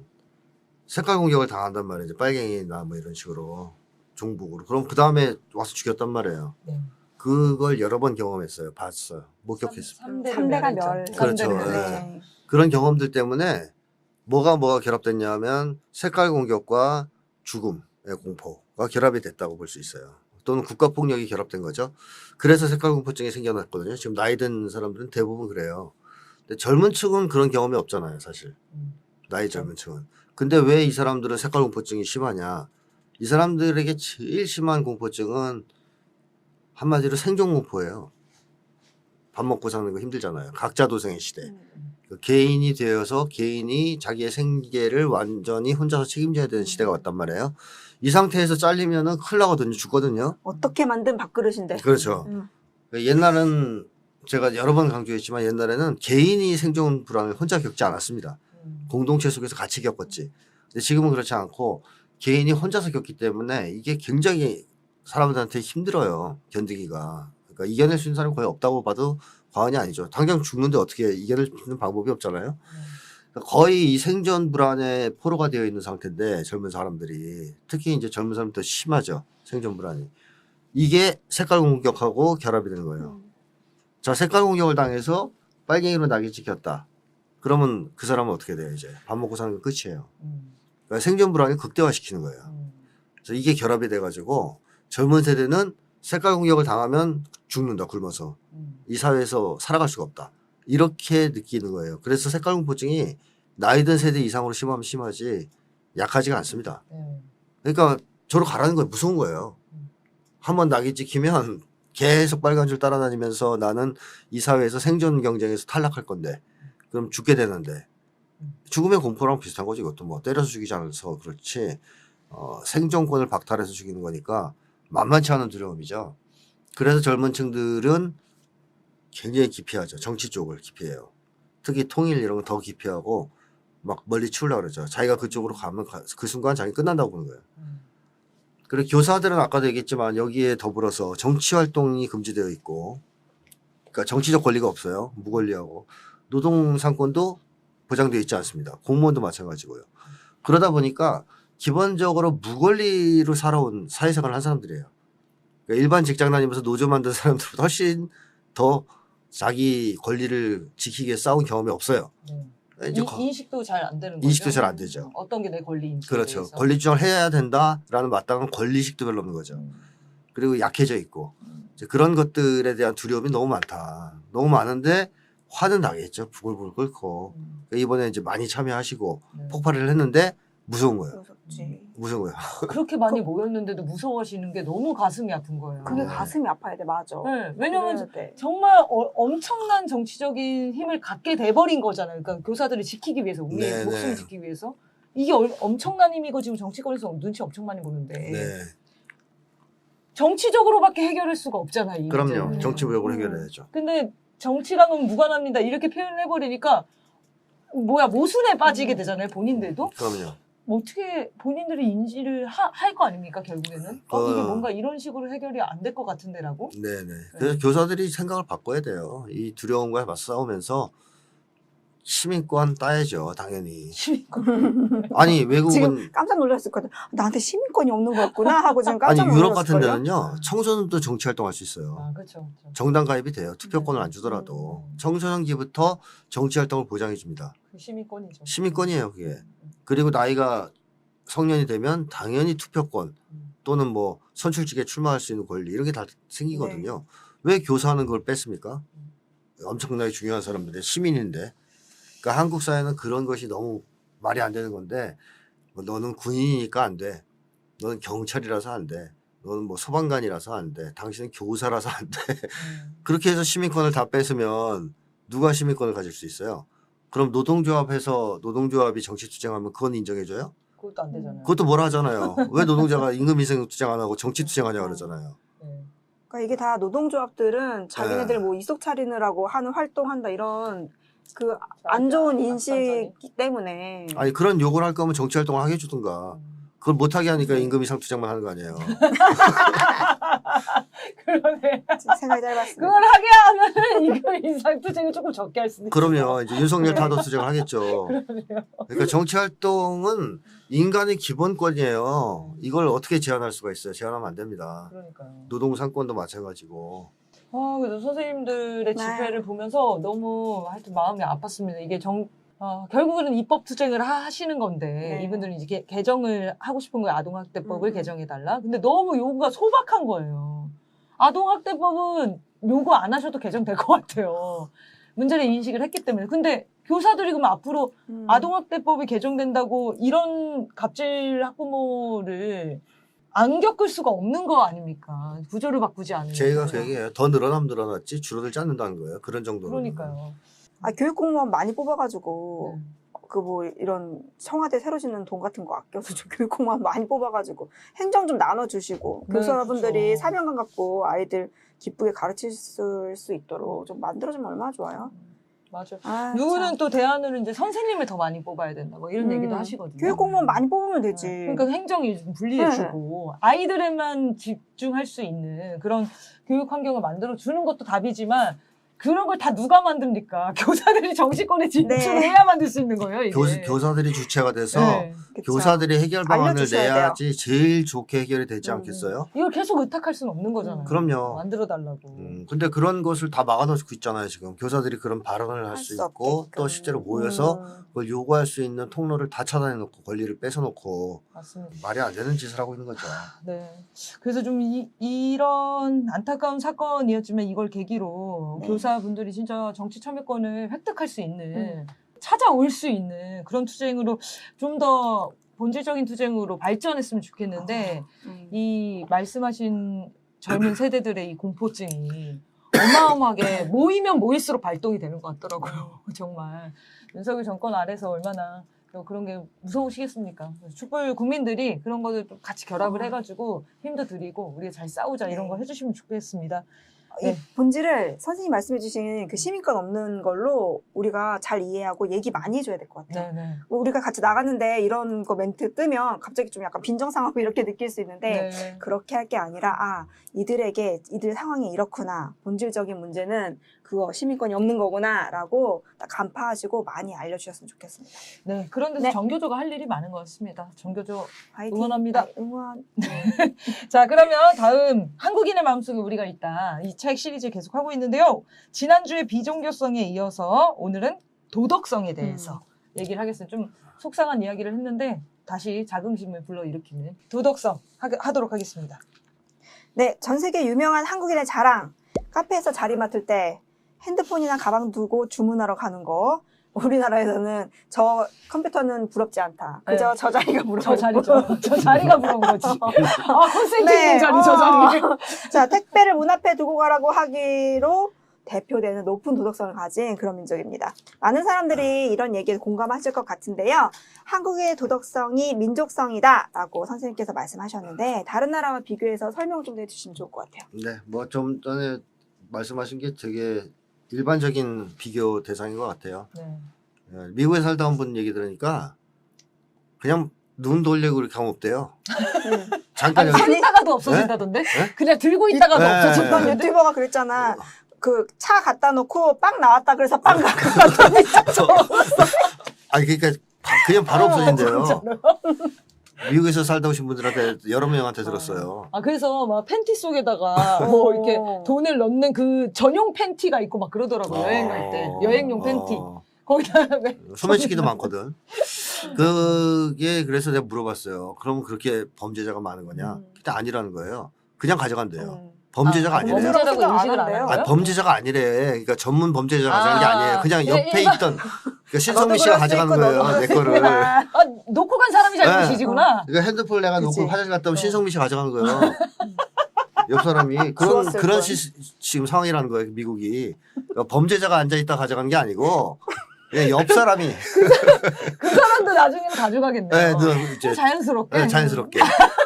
색깔 공격을 당한단 말이에요. 빨갱이나 뭐 이런 식으로 종북으로. 그럼 그 다음에 와서 죽였단 말이에요. 네. 그걸 여러 번 경험했어요. 봤어요. 목격했어요. 3대가 멸. 그렇죠. 네. 그런 경험들 때문에 뭐가 결합됐냐면 색깔 공격과 죽음의 공포가 결합이 됐다고 볼 수 있어요. 또는 국가폭력이 결합된 거죠. 그래서 색깔 공포증이 생겨났거든요. 지금 나이 든 사람들은 대부분 그래요. 근데 젊은 층은 그런 경험이 없잖아요, 사실. 나이 젊은 층은. 근데 왜 이 사람들은 색깔 공포증이 심하냐. 이 사람들에게 제일 심한 공포증은 한마디로 생존 공포예요. 밥 먹고 사는 거 힘들잖아요. 각자 도생의 시대. 개인이 되어서 개인이 자기의 생계를 완전히 혼자서 책임져야 되는 시대가 왔단 말이에요. 이 상태에서 잘리면은 큰일 나거든요. 죽거든요. 어떻게 만든 밥그릇인데. 그렇죠. 옛날은 제가 여러 번 강조했지만 옛날에는 개인이 생존 불안을 혼자 겪지 않았습니다. 공동체 속에서 같이 겪었지. 근데 지금은 그렇지 않고 개인이 혼자서 겪기 때문에 이게 굉장히 사람들한테 힘들어요. 견디기가. 그러니까 이겨낼 수 있는 사람이 거의 없다고 봐도 과언이 아니죠. 당장 죽는데 어떻게 이겨낼 수 있는 방법이 없잖아요. 거의 이 생존 불안에 포로가 되어 있는 상태인데 젊은 사람들이 특히 이제 젊은 사람이 더 심하죠. 생존 불안이. 이게 색깔 공격하고 결합이 되는 거예요. 자, 색깔 공격을 당해서 빨갱이로 낙이 찍혔다. 그러면 그 사람은 어떻게 돼요? 이제 밥 먹고 사는 건 끝이에요. 그러니까 생존 불안을 극대화시키는 거예요. 그래서 이게 결합이 돼가지고 젊은 세대는 색깔 공격을 당하면 죽는다, 굶어서. 이 사회에서 살아갈 수가 없다. 이렇게 느끼는 거예요. 그래서 색깔 공포증이 나이 든 세대 이상으로 심하면 심하지 약하지가 않습니다. 그러니까 저로 가라는 거예요. 무서운 거예요. 한번 낙이 찍히면 계속 빨간 줄 따라다니면서 나는 이 사회에서 생존 경쟁에서 탈락할 건데 그럼 죽게 되는데 죽음의 공포랑 비슷한 거지. 이것도 뭐 때려서 죽이지 않아서 그렇지 생존권을 박탈해서 죽이는 거니까 만만치 않은 두려움이죠. 그래서 젊은 층들은 굉장히 기피하죠. 정치 쪽을 기피해요. 특히 통일 이런 건 더 기피하고 막 멀리 치우려고 그러죠. 자기가 그쪽으로 가면 그 순간 자기 끝난다고 보는 거예요. 그리고 교사들은 아까도 얘기했지만 여기에 더불어서 정치 활동이 금지되어 있고 그러니까 정치적 권리가 없어요. 무권리하고 노동 상권도 보장되어 있지 않습니다. 공무원도 마찬가지고요. 그러다 보니까 기본적으로 무권리로 살아온 사회생활을 한 사람들이에요. 그러니까 일반 직장 다니면서 노조 만든 사람들보다 훨씬 더 자기 권리를 지키기 위해 싸운 경험이 없어요. 이제 인식도 잘 안 되는 거죠. 인식도 잘 안 되죠. 어떤 게 내 권리인지. 그렇죠. 권리 주장을 해야 된다라는 마땅한 권리식도 별로 없는 거죠. 그리고 약해져 있고 이제 그런 것들에 대한 두려움이 너무 많다. 너무 많은데 화는 나겠죠. 부글부글 끓고 그러니까 이번에 이제 많이 참여하시고 폭발을 했는데 무서운 거예요. 무섭지. 무서운 거예요. 그렇게 많이 모였는데도 무서워하시는 게 너무 가슴이 아픈 거예요. 그게 네. 가슴이 아파야 돼, 맞아. 네, 왜냐면 그럴 때. 정말 엄청난 정치적인 힘을 갖게 돼버린 거잖아요. 그러니까 교사들을 지키기 위해서, 우리의 네, 목숨을 네. 지키기 위해서. 이게 엄청난 힘이고 지금 정치권에서 눈치 엄청 많이 보는데 네. 정치적으로밖에 해결할 수가 없잖아요. 이 그럼요. 문제는. 정치무역으로 해결해야죠. 근데 정치랑은 무관합니다. 이렇게 표현을 해버리니까 모순에 빠지게 되잖아요. 본인들도. 그럼요. 뭐 어떻게 본인들이 인지를 할 거 아닙니까 결국에는? 이게 뭔가 이런 식으로 해결이 안 될 것 같은데라고? 네네. 그래서 교사들이 생각을 바꿔야 돼요. 이 두려움과 맞서 싸우면서 시민권 따야죠, 당연히. 아니 외국은 지금 깜짝 놀랐을 거든. 나한테 시민권이 없는 거였구나 하고 지금 아니 깜짝 유럽 놀랐을 같은 거예요. 데는요 청소년도 정치 활동할 수 있어요. 아 그렇죠. 정당 가입이 돼요. 투표권을 안 주더라도 청소년기부터 정치 활동을 보장해 줍니다. 그 시민권이죠. 시민권이에요, 그게. 그리고 나이가 성년이 되면 당연히 투표권 또는 뭐 선출직에 출마할 수 있는 권리 이런 게 다 생기거든요. 왜 교사는 그걸 뺐습니까? 엄청나게 중요한 사람인데 시민인데. 그러니까 한국 사회는 그런 것이 너무 말이 안 되는 건데 뭐 너는 군인이니까 안 돼. 너는 경찰이라서 안 돼. 너는 뭐 소방관이라서 안 돼. 당신은 교사라서 안 돼. 그렇게 해서 시민권을 다 뺏으면 누가 시민권을 가질 수 있어요? 그럼 노동조합에서 노동조합이 정치 투쟁하면 그건 인정해줘요? 그것도 안 되잖아요. 그것도 뭐라 하잖아요. 왜 노동자가 임금인생 투쟁 안 하고 정치 투쟁하냐 그러잖아요. 네. 그러니까 이게 다 노동조합들은 자기네들 뭐 이속 차리느라고 하는 활동한다 이런 그 안 좋은 인식 때문에. 아니 그런 욕을 할 거면 정치 활동을 하게 해주든가. 그걸 못하게 하니까 임금인상 투쟁만 하는 거 아니에요. 그러네. 생각이 짧았습니다. 그걸 하게 하면 이거 인상 투쟁을 조금 적게 할 수도 있어요. 그럼요. 이제 윤석열 타도 투쟁을 하겠죠. 그러니까 정치 활동은 인간의 기본권이에요. 이걸 어떻게 제한할 수가 있어요? 제한하면 안 됩니다. 그러니까요. 노동 상권도 마찬가지고. 그래서 선생님들의 네. 집회를 보면서 너무 하여튼 마음이 아팠습니다. 이게 결국에는 입법 투쟁을 하시는 건데 네. 이분들은 이제 개정을 하고 싶은 거예요. 아동학대법을 음. 개정해달라. 근데 너무 요구가 소박한 거예요. 아동학대법은 요구 안 하셔도 개정될 것 같아요. 문제를 인식을 했기 때문에. 근데 교사들이 그러면 앞으로 아동학대법이 개정된다고 이런 갑질 학부모를 안 겪을 수가 없는 거 아닙니까? 구조를 바꾸지 않으면. 제가 그 얘기예요. 더 늘어나면 늘어났지 줄어들지 않는다는 거예요. 그런 정도로. 그러니까요. 교육 공무원 많이 뽑아가지고 네. 그 뭐 이런 청와대 새로 짓는 돈 같은 거 아껴서 좀 교육 공무원 많이 뽑아가지고 행정 좀 나눠주시고 네, 교사분들이 그렇죠. 사명감 갖고 아이들 기쁘게 가르칠 수 있도록 좀 만들어주면 얼마나 좋아요. 맞아. 아, 누구는 참. 또 대안으로 이제 선생님을 더 많이 뽑아야 된다. 뭐 이런 얘기도 하시거든요. 교육 공무원 많이 뽑으면 되지. 그러니까 행정이 좀 분리해주고 아이들에만 집중할 수 있는 그런 교육 환경을 만들어 주는 것도 답이지만 그런 걸 다 누가 만듭니까? 교사들이 정치권에 진출을 네. 해야 만들 수 있는 거예요. 이게. 교사들이 주체가 돼서 네. 그쵸. 교사들이 해결 방안을 알려주셔야 내야지 제일 좋게 해결이 되지 음. 않겠어요? 이걸 계속 의탁할 수는 없는 거잖아요. 그럼요. 만들어 달라고. 근데 그런 것을 다 막아놓고 있잖아요. 지금 교사들이 그런 발언을 할 수 수 있고 없게끔. 또 실제로 모여서 그걸 요구할 수 있는 통로를 다 차단해놓고 권리를 뺏어놓고 맞습니다. 말이 안 되는 짓을 하고 있는 거죠. 네. 그래서 좀 이런 안타까운 사건이었지만 이걸 계기로 네. 교사분들이 진짜 정치 참여권을 획득할 수 있는 찾아올 수 있는 그런 투쟁으로 좀 더 본질적인 투쟁으로 발전했으면 좋겠는데 이 말씀하신 젊은 세대들의 이 공포증이 어마어마하게 모이면 모일수록 발동이 되는 것 같더라고요. 정말 윤석열 정권 아래서 얼마나 그런 게 무서우시겠습니까? 촛불 국민들이 그런 것을 좀 같이 결합을 해가지고 힘도 드리고 우리가 잘 싸우자 이런 거 해주시면 좋겠습니다. 이 본질을 선생님 말씀해주신 그 시민권 없는 걸로 우리가 잘 이해하고 얘기 많이 해줘야 될 것 같아요. 네네. 우리가 같이 나갔는데 이런 거 멘트 뜨면 갑자기 좀 약간 빈정상하고 이렇게 느낄 수 있는데 네. 그렇게 할 게 아니라 이들 상황이 이렇구나. 본질적인 문제는 그거 시민권이 없는 거구나라고 딱 간파하시고 많이 알려주셨으면 좋겠습니다. 네, 그런 데서 네. 정교조가 할 일이 많은 것 같습니다. 정교조 화이팅. 응원합니다. 응원. 자, 그러면 다음 한국인의 마음속에 우리가 있다. 이 책 시리즈 계속하고 있는데요. 지난주에 비종교성에 이어서 오늘은 도덕성에 대해서 얘기를 하겠습니다. 좀 속상한 이야기를 했는데 다시 자긍심을 불러일으키는 도덕성 하도록 하겠습니다. 네, 전 세계 유명한 한국인의 자랑. 카페에서 자리 맡을 때 핸드폰이나 가방 두고 주문하러 가는 거. 우리나라에서는 저 컴퓨터는 부럽지 않다. 그저 네. 저 자리가 부러워. 저 자리죠. 저 자리가 부러운 거지. 아, 콘센트 네, 있는 자리, 저 자리. 자, 택배를 문 앞에 두고 가라고 하기로 대표되는 높은 도덕성을 가진 그런 민족입니다. 많은 사람들이 이런 얘기에 공감하실 것 같은데요. 한국의 도덕성이 민족성이다라고 선생님께서 말씀하셨는데 다른 나라와 비교해서 설명 좀 해주시면 좋을 것 같아요. 네, 뭐 좀 전에 말씀하신 게 되게 일반적인 비교 대상인 것 같아요. 네. 미국에 살다 온 분 얘기 들으니까 그냥 눈 돌리고 이렇게 하면 없대요. 잠깐 아니, 여기 서 있다가도 없어진다던데? 네? 그냥 들고 있다가도 네. 어떤 없어진다던데? 유튜버가 그랬잖아. 그 차 갖다 놓고 빵 나왔다 그래서 빵 갖다 놓고 아니 그러니까 그냥 바로 없어진대요. 진짜로? 미국에서 살다 오신 분들한테 여러 명한테 들었어요. 아, 그래서 막 팬티 속에다가 뭐 이렇게 돈을 넣는 그 전용 팬티가 있고 막 그러더라고요. 여행 갈 때. 여행용 팬티. 거기다 왜? 소매치기도 많거든. 그게 그래서 내가 물어봤어요. 그럼 그렇게 범죄자가 많은 거냐? 그때 아니라는 거예요. 그냥 가져간대요. 범죄자가 아니래요. 범죄자라고 생각 안 인식을 안 한대요. 하는 아니, 거예요? 범죄자가 아니래. 그러니까 전문 범죄자가 가져간 게 아니에요. 그냥 옆에 일반- 있던 그러니까 신성민 너도 씨가 그럴 수 가져가는 있고 거예요. 너도 내 그럴 수 거를. 아, 놓고 간 사람이 잘못이지구나. 그러니까 핸드폰을 내가 놓고 그치. 화장실 갔다 오면 신성민 씨가 가져간 거예요. 옆 사람이 주웠을 그런 거야. 지금 상황이라는 거예요. 미국이 그러니까 범죄자가 앉아 있다 가져간 게 아니고 그냥 옆 사람이 그 사람도 나중에는 가져가겠네요. 네, 이제 자연스럽게. 네, 자연스럽게.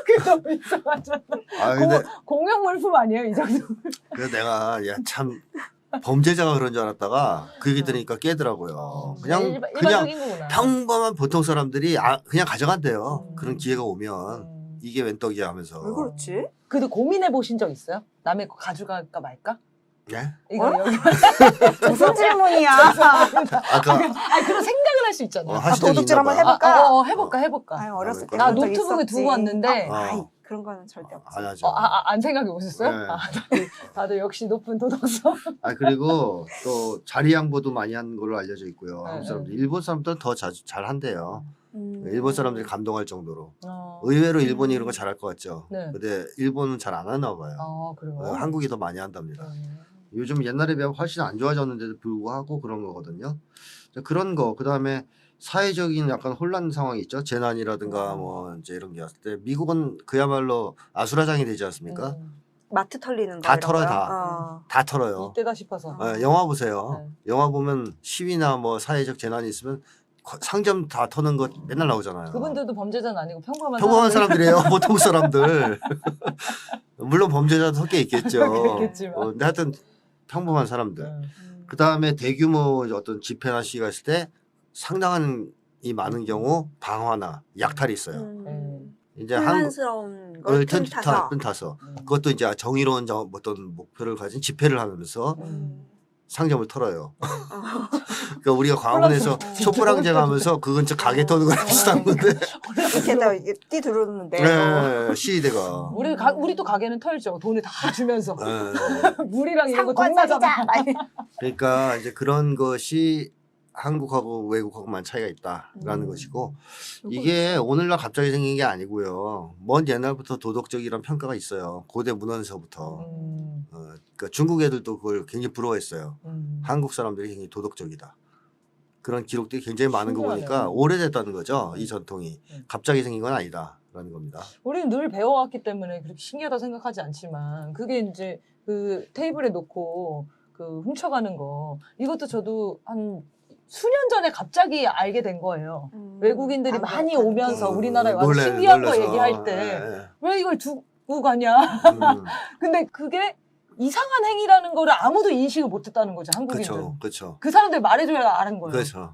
그 너무 이상하잖아. 아 근데 공용 물품 아니에요, 이 정도? 그래서 내가 야 참 범죄자가 그런 줄 알았다가 그 얘기 들으니까 깨더라고요. 그냥 일반적인 거구나. 평범한 보통 사람들이 그냥 가져간대요. 그런 기회가 오면 음. 이게 웬 떡이야 하면서. 왜 그렇지? 그래도 고민해 보신 적 있어요? 남의 거 가져갈까 말까? 네? 이거 여기 무슨 질문이야? 아까 아니 그런 생각을 할 수 있잖아요. 하실 적이 도둑질 있나 한번 봐요. 해볼까? 해볼까. 아유, 어렸을 때 나 그런 적 노트북에 있었지. 두고 왔는데 아이, 그런 거는 절대 없지. 안 하죠. 안 생각해 보셨어요? 네. 다들 역시 높은 도덕성. 그리고 또 자리 양보도 많이 한 걸로 알려져 있고요. 네, 한국 사람들, 일본 사람들은 더 잘 한대요. 일본 사람들이 감동할 정도로. 의외로 일본이 이런 거 잘할 것 같죠. 네. 근데 일본은 잘 안 하나 봐요. 그래요. 한국이 더 많이 한답니다. 요즘 옛날에 비하면 훨씬 안 좋아졌는데도 불구하고 그런 거거든요. 그런 거, 그 다음에 사회적인 약간 혼란 상황이 있죠. 재난이라든가 뭐 이제 이런 게 왔을 때 미국은 그야말로 아수라장이 되지 않습니까? 마트 털리는 거 다 이런 털어요, 거요? 다. 다 털어요. 이때다 싶어서. 영화 보세요. 네. 영화 보면 시위나 뭐 사회적 재난이 있으면 상점 다 터는 거 맨날 나오잖아요. 그분들도 범죄자는 아니고 평범한 사람들이에요. 보통 사람들. 물론 범죄자도 섞여 있겠죠. 그렇겠지만. 근데 하여튼 평범한 사람들. 그 다음에 대규모 어떤 집회나 시위가 있을 때 상당한 이 많은 경우 방화나 약탈이 있어요. 이제 혼란스러운 걸 틈타서. 틈타서 그것도 이제 정의로운 어떤 목표를 가진 집회를 하면서 상점을 털어요. 그러니까 우리가 광화문에서 촛불항쟁 하면서 그 근처 가게 터는 거랑 비슷한 건데. 이렇게 다 이게 뛰 들어오는데. 네, 시위대가. 우리도 가게는 털죠. 돈을 다 주면서. 네. 물이랑 이런 거 상권 동나잖아. 사기자. 그러니까 이제 그런 것이 한국하고 외국하고만 차이가 있다라는 것이고 이게 오늘날 갑자기 생긴 게 아니고요. 먼 옛날부터 도덕적이란 평가가 있어요. 고대 문헌에서부터. 그러니까 중국 애들도 그걸 굉장히 부러워했어요. 한국 사람들이 굉장히 도덕적이다. 그런 기록들이 굉장히 많은 거 보니까 신기하네요. 오래됐다는 거죠. 이 전통이. 갑자기 생긴 건 아니다라는 겁니다. 우리는 늘 배워왔기 때문에 그렇게 신기하다 생각하지 않지만 그게 이제 그 테이블에 놓고 그 훔쳐가는 거 이것도 저도 한 수년 전에 갑자기 알게 된 거예요. 외국인들이 많이 오면서 우리나라에 와서 신기한 거 얘기할 때 왜 이걸 두고 가냐. 근데 그게 이상한 행위라는 거를 아무도 인식을 못했다는 거죠, 한국인들은. 그렇죠. 그 사람들 말해줘야 아는 거예요. 그렇죠.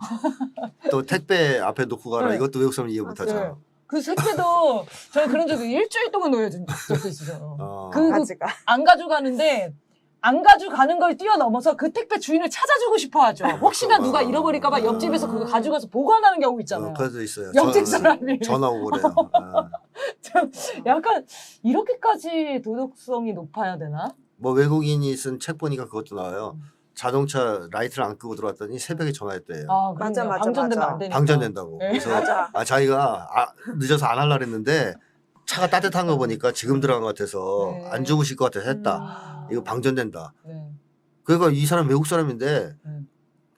또 택배 앞에 놓고 가라. 네. 이것도 외국 사람 이해 못하죠. 네. 그 택배도 저는 그런 적이 일주일 동안 놓여진 적도 있어요. 그 가지가. 안 가져가는데 안 가져가는 걸 뛰어넘어서 그 택배 주인을 찾아주고 싶어 하죠. 혹시나 누가 잃어버릴까봐 옆집에서 그거 가져가서 보관하는 경우 있잖아요. 그래도 있어요. 옆집 사람이. 전화 오고 그래요. 약간 이렇게까지 도덕성이 높아야 되나? 뭐 외국인이 쓴 책 보니까 그것도 나와요. 자동차 라이트를 안 끄고 들어왔더니 새벽에 전화했대요. 아, 맞아, 그러네요. 맞아, 방전되면 맞아. 안 되니까. 방전된다고. 네. 그래서 맞아. 자기가 늦어서 안 하려고 했는데 차가 따뜻한 거 보니까 지금 들어간 것 같아서 네. 안 죽으실 것 같아서 했다. 이거 방전된다. 네. 그러니까 이 사람 외국 사람인데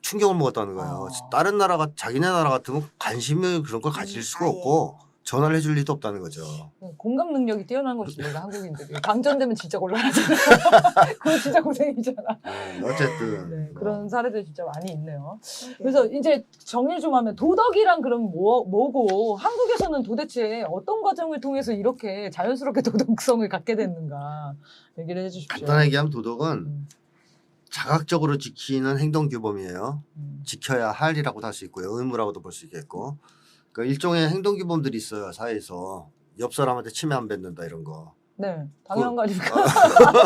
충격을 먹었다는 거예요. 아. 다른 나라가 자기네 나라 같으면 관심을 그런 걸 가질 수가 아예. 없고 전화를 해줄 리도 없다는 거죠. 공감 능력이 뛰어난 것입니다, 한국인들이. 방전되면 진짜 곤란하잖아요. 그거 진짜 고생이잖아. 어쨌든 네, 그런 사례들 진짜 많이 있네요. 그래서 이제 정리 좀 하면 도덕이란 그럼 뭐고 한국에서는 도대체 어떤 과정을 통해서 이렇게 자연스럽게 도덕성을 갖게 됐는가 얘기를 해주십시오. 간단하게 얘기하면 도덕은 음, 자각적으로 지키는 행동 규범이에요. 음, 지켜야 할이라고도 할 수 있고요. 의무라고도 볼 수 있겠고. 그러니까 일종의 행동 규범들이 있어요. 사회에서. 옆 사람한테 침해 안 뱉는다 이런 거. 네, 당연한 거 아닙니까?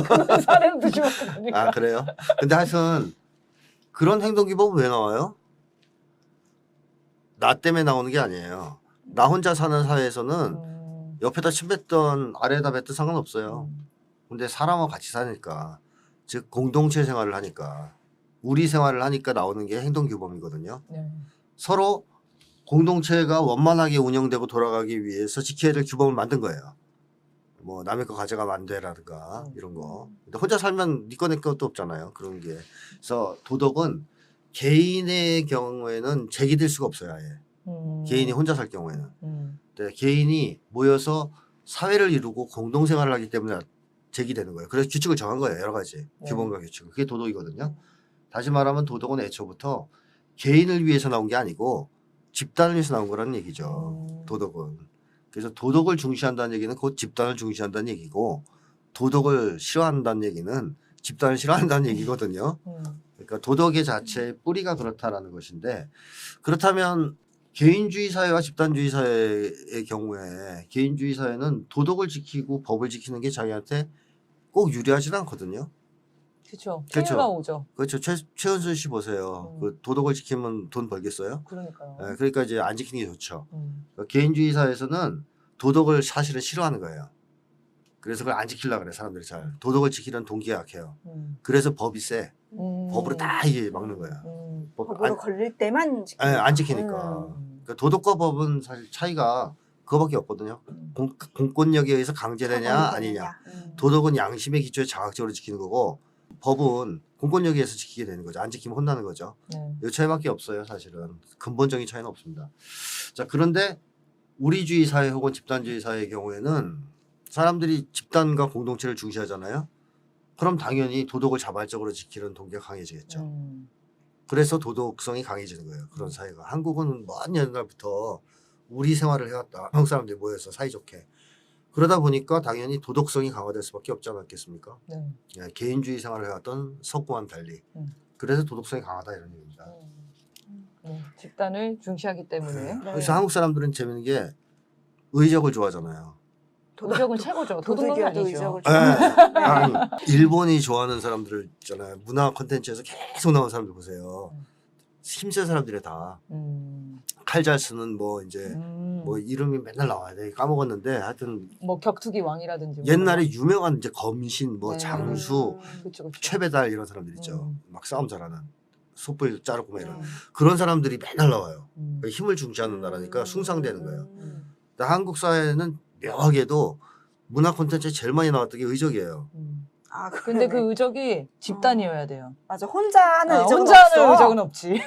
그런 사례는 드시면 되니까. 아 그래요? 근데 하여튼 그런 행동 규범은 왜 나와요? 나 때문에 나오는 게 아니에요. 나 혼자 사는 사회에서는 옆에다 침 뱉던 아래에다 뱉던 상관없어요. 근데 사람하고 같이 사니까 즉 공동체 생활을 하니까 우리 생활을 하니까 나오는 게 행동 규범이거든요. 네. 서로 공동체가 원만하게 운영되고 돌아가기 위해서 지켜야 될 규범을 만든 거예요. 뭐 남의 거 가져가면 안 돼라든가 이런 거. 근데 혼자 살면 네 거 내 것도 없잖아요. 그런 게. 그래서 도덕은 개인의 경우에는 제기될 수가 없어요. 아예. 개인이 혼자 살 경우에는. 근데 개인이 모여서 사회를 이루고 공동생활을 하기 때문에 제기되는 거예요. 그래서 규칙을 정한 거예요. 여러 가지. 규범과 규칙. 그게 도덕이거든요. 다시 말하면 도덕은 애초부터 개인을 위해서 나온 게 아니고 집단을 위해서 나온 거라는 얘기죠. 도덕은. 그래서 도덕을 중시한다는 얘기는 곧 집단을 중시한다는 얘기고 도덕을 싫어한다는 얘기는 집단을 싫어한다는 얘기거든요. 그러니까 도덕의 자체의 뿌리가 그렇다라는 것인데 그렇다면 개인주의 사회와 집단주의 사회의 경우에 개인주의 사회는 도덕을 지키고 법을 지키는 게 자기한테 꼭 유리하지는 않거든요. 그렇죠. 그쵸. 피해가 오죠. 그렇죠. 최은순 씨 보세요. 그 도덕을 지키면 돈 벌겠어요? 그러니까요. 네, 그러니까 이제 안 지키는 게 좋죠. 그러니까 개인주의 사회에서는 도덕을 사실은 싫어하는 거예요. 그래서 그걸 안 지키려고 그래 사람들이 잘. 도덕을 지키려는 동기가 약해요. 그래서 법이 세. 법으로 다 이게 막는 거야. 법으로 걸릴 때만 안 지키니까. 그러니까 도덕과 법은 사실 차이가 그거밖에 없거든요. 공권력에 의해서 강제되냐 아니냐. 도덕은 양심의 기초에 자각적으로 지키는 거고 법은 공권력에 의해서 지키게 되는 거죠. 안 지키면 혼나는 거죠. 이 차이밖에 없어요. 사실은. 근본적인 차이는 없습니다. 자, 그런데 우리주의 사회 혹은 집단주의 사회의 경우에는 사람들이 집단과 공동체를 중시하잖아요. 그럼 당연히 도덕을 자발적으로 지키는 동기가 강해지겠죠. 그래서 도덕성이 강해지는 거예요. 그런 사회가. 한국은 먼 옛날부터 우리 생활을 해왔다. 한국 사람들이 모여서 사이좋게. 그러다 보니까 당연히 도덕성이 강화될 수밖에 없지 않았겠습니까? 네. 개인주의 생활을 해왔던 석고와는 달리. 그래서 도덕성이 강하다 이런 얘기입니다. 집단을 중시하기 때문에. 네. 그래서 한국 사람들은 재밌는 게 의적을 좋아하잖아요. 의적은 최고죠. 도둑놈이 도둑이어도 아니죠. 의적을 예. 좋아하는. 아니, 일본이 좋아하는 사람들 있잖아요. 문화 콘텐츠에서 계속 나오는 사람들 보세요. 힘센 사람들이 다. 칼 잘 쓰는 뭐 이제 뭐 이름이 맨날 나와야 돼. 까먹었는데 하여튼 뭐 격투기 왕이라든지 뭐 옛날에 유명한 이제 검신, 뭐 네. 장수, 그쵸, 그쵸. 최배달 이런 사람들 있죠. 막 싸움 잘하는 솥불 자르고 막 이런 음. 그런 사람들이 맨날 나와요. 음. 힘을 중시하는 나라니까 숭상되는 거예요. 음. 근데 한국 사회는 묘하게도 문화 콘텐츠에 제일 많이 나왔던 게 의적이에요. 아, 근데 그 그러네. 의적이 집단이어야 돼요. 맞아. 혼자 하는 의적은 혼자 하는 없어. 의적은 없지.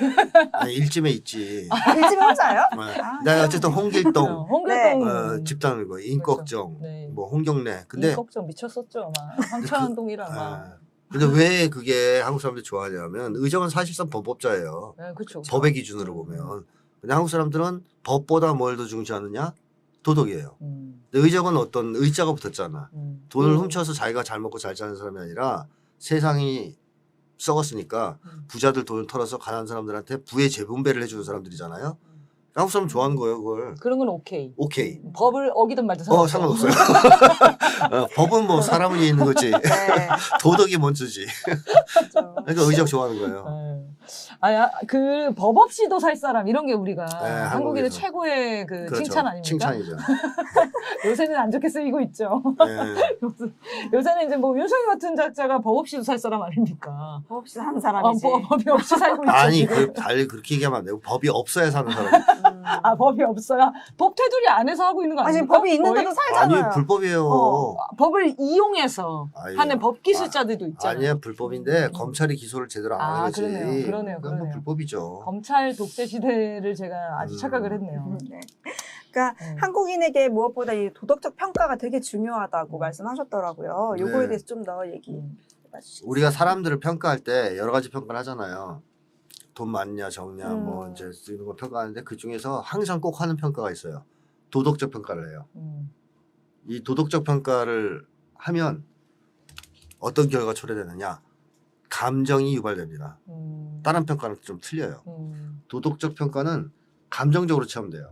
아니, 일집에 있지. 일집에 혼자요? 네. 아, 나 어쨌든 홍길동 홍길동 집단이고 인꺽정, 네. 뭐 홍경래. 근데 걱정 미쳤었죠. 막 황천한동이랑 막. 근데 왜 그게 한국 사람들이 좋아하냐면 의적은 사실상 법법자예요. 네, 그렇죠. 법의 기준으로 보면. 근데 한국 사람들은 법보다 뭘 더 중시하느냐? 도덕이에요. 근데 의적은 어떤 의자가 붙었잖아. 돈을 훔쳐서 자기가 잘 먹고 잘 사는 사람이 아니라 세상이 썩었으니까 부자들 돈을 털어서 가난한 사람들한테 부의 재분배를 해주는 사람들이잖아요. 한국 사람 좋아하는 거예요, 그걸. 그런 건 오케이. 오케이. 법을 어기든 말든 상관없어요. 법은 뭐 사람 위에 있는 거지. 네. 도덕이 먼저지. 그렇죠. 그러니까 의적 좋아하는 거예요. 네. 아니, 그 법 없이도 살 사람 이런 게 우리가 네, 한국인의 한국에서. 최고의 그 그렇죠. 칭찬 아닙니까? 칭찬이죠. 요새는 안 좋게 쓰이고 있죠. 네. 요새는 이제 뭐 윤석열 같은 작자가 법 없이도 살 사람 아닙니까? 법 없이 사는 사람이지. 법이 없이 살고 있죠. 아니, 지금. 그렇게 얘기하면 안 되고 법이 없어야 사는 사람. 아, 법이 없어야 법 테두리 안에서 하고 있는 거 아니, 아닙니까? 법이 있는데도 거의? 살잖아요. 아니, 불법이에요. 법을 이용해서 아니, 하는 법 기술자들도 있잖아요. 아니야, 불법인데 검찰이 기소를 제대로 안 하는 거지. 그러네요. 그건 뭐 그러네요. 불법이죠. 검찰 독재 시대를 제가 아주 착각을 했네요. 네. 그러니까 한국인에게 무엇보다 이 도덕적 평가가 되게 중요하다고 말씀하셨더라고요. 요거에 네. 대해서 좀 더 얘기해 주시죠. 우리가 사람들을 평가할 때 여러 가지 평가를 하잖아요. 돈 많냐 적냐 뭐 이제 이런 거 평가하는데 그 중에서 항상 꼭 하는 평가가 있어요. 도덕적 평가를 해요. 이 도덕적 평가를 하면 어떤 결과가 초래되느냐? 감정이 유발됩니다. 다른 평가는 좀 틀려요. 도덕적 평가는 감정적으로 체험돼요.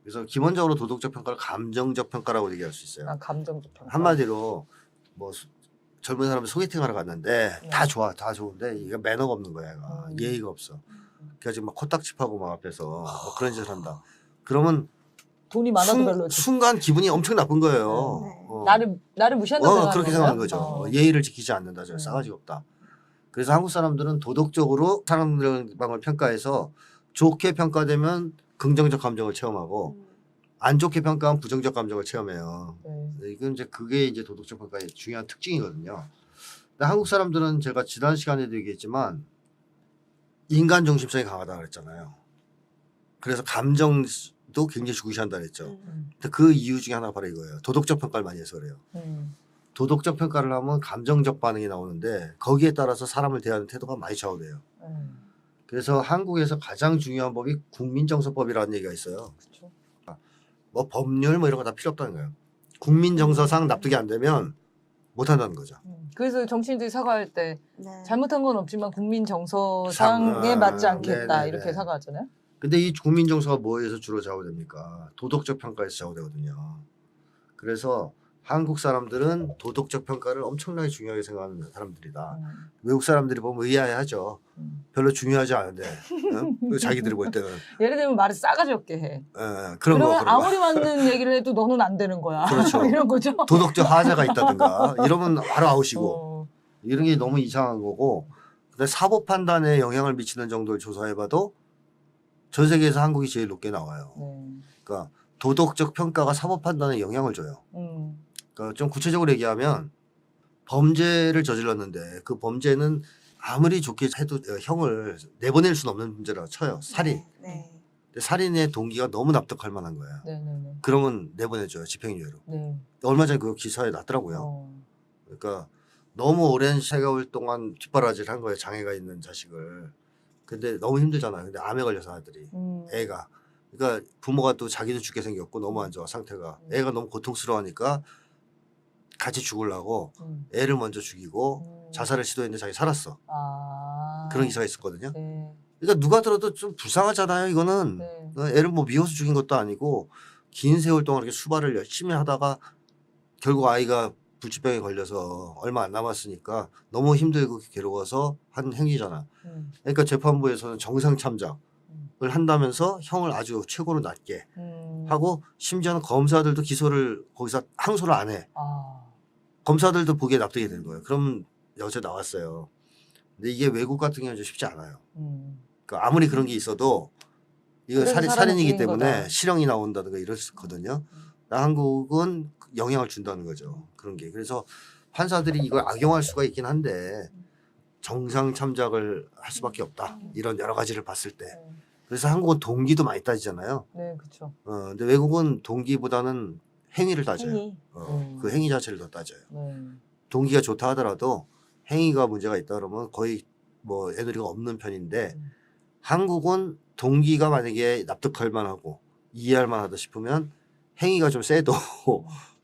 그래서 기본적으로 도덕적 평가를 감정적 평가라고 얘기할 수 있어요. 아, 감정적 평가. 한마디로 뭐 젊은 사람이 소개팅하러 갔는데 네. 다 좋아, 다 좋은데 이게 매너가 없는 거야, 얘가. 예의가 없어. 그래가지고 막 코딱지파고 막 앞에서 뭐 그런 짓을 한다. 그러면 돈이 많아도 별로지. 순간 기분이 엄청 나쁜 거예요. 네. 나를 무시한다고 생각하는 그렇게 생각하는 거죠. 건가요? 예의를 지키지 않는다, 저 싸가지가 없다. 그래서 한국 사람들은 도덕적으로 사람들을 평가해서 좋게 평가되면 긍정적 감정을 체험하고 안 좋게 평가하면 부정적 감정을 체험해요. 네. 이건 이제 그게 이제 도덕적 평가의 중요한 특징이거든요. 근데 한국 사람들은 제가 지난 시간에도 얘기했지만 인간 중심성이 강하다고 그랬잖아요. 그래서 감정도 굉장히 중시한다 그랬죠. 근데 그 이유 중에 하나가 바로 이거예요. 도덕적 평가를 많이 해서 그래요. 도덕적 평가를 하면 감정적 반응이 나오는데 거기에 따라서 사람을 대하는 태도가 많이 좌우돼요. 그래서 한국에서 가장 중요한 법이 국민정서법이라는 얘기가 있어요. 그렇죠. 뭐 법률 뭐 이런 거 다 필요 없다는 거예요. 국민정서상 납득이 안 되면 못 한다는 거죠. 그래서 정치인들이 사과할 때 네. 잘못한 건 없지만 국민 정서상에 맞지 않겠다 네네네. 이렇게 사과하잖아요. 근데 이 국민정서가 뭐에서 주로 좌우됩니까? 도덕적 평가에서 좌우되거든요. 그래서 한국 사람들은 도덕적 평가를 엄청나게 중요하게 생각하는 사람들이다. 외국 사람들이 보면 의아해하죠. 별로 중요하지 않은데 자기들이 볼 때는 예를 들면 말을 싸가지 없게 해. 그런 그러면 거. 아무리 맞는 얘기를 해도 너는 안 되는 거야. 그렇죠. 이런 거죠. 도덕적 하자가 있다든가 이러면 바로 아웃이고 어, 이런 게 너무 이상한 거고 근데 사법 판단에 영향을 미치는 정도를 조사해봐도 전 세계에서 한국이 제일 높게 나와요. 그러니까 도덕적 평가가 사법 판단에 영향을 줘요. 그러니까 좀 구체적으로 얘기하면 범죄를 저질렀는데 그 범죄는 아무리 좋게 해도 형을 내보낼 수는 없는 문제라고 쳐요. 살인. 네. 근데 살인의 동기가 너무 납득할 만한 거야. 네네네. 그러면 내보내줘요. 집행유예로. 네. 얼마 전에 그 기사에 났더라고요. 그러니까 너무 오랜 세월 동안 뒷바라지를 한 거예요. 장애가 있는 자식을. 근데 너무 힘들잖아요. 근데 암에 걸려서 아들이. 애가. 그러니까 부모가 또 자기도 죽게 생겼고 너무 안 좋아 상태가. 애가 너무 고통스러워하니까 같이 죽으려고 애를 먼저 죽이고 자살을 시도했는데 자기 살았어. 그런 기사가 있었거든요. 네. 그러니까 누가 들어도 좀 불쌍하잖아요. 이거는 네. 애를 뭐 미워서 죽인 것도 아니고 긴 세월 동안 이렇게 수발을 열심히 하다가 결국 아이가 불치병에 걸려서 얼마 안 남았으니까 너무 힘들고 괴로워서 한 행위잖아. 그러니까 재판부에서는 정상 참작을 한다면서 형을 아주 최고로 낮게 하고 심지어는 검사들도 기소를 거기서 항소를 안 해. 아. 검사들도 보기에 납득이 되는 거예요. 그럼 여기서 나왔어요. 근데 이게 외국 같은 경우는 좀 쉽지 않아요. 그러니까 아무리 그런 게 있어도 이거 그래서 사람을 살인이기 죽인 때문에 거다. 실형이 나온다든가 이렇거든요. 한국은 영향을 준다는 거죠. 그런 게. 그래서 판사들이 이걸 악용할 수가 있긴 한데 정상 참작을 할 수밖에 없다. 이런 여러 가지를 봤을 때. 그래서 한국은 동기도 많이 따지잖아요. 네, 그렇죠. 근데 외국은 동기보다는 행위를 따져요. 행위. 그 행위 자체를 더 따져요. 네. 동기가 좋다 하더라도 행위가 문제가 있다 그러면 거의 뭐 애누리가 없는 편인데 한국은 동기가 만약에 납득할 만하고 이해할 만하다 싶으면 행위가 좀 세도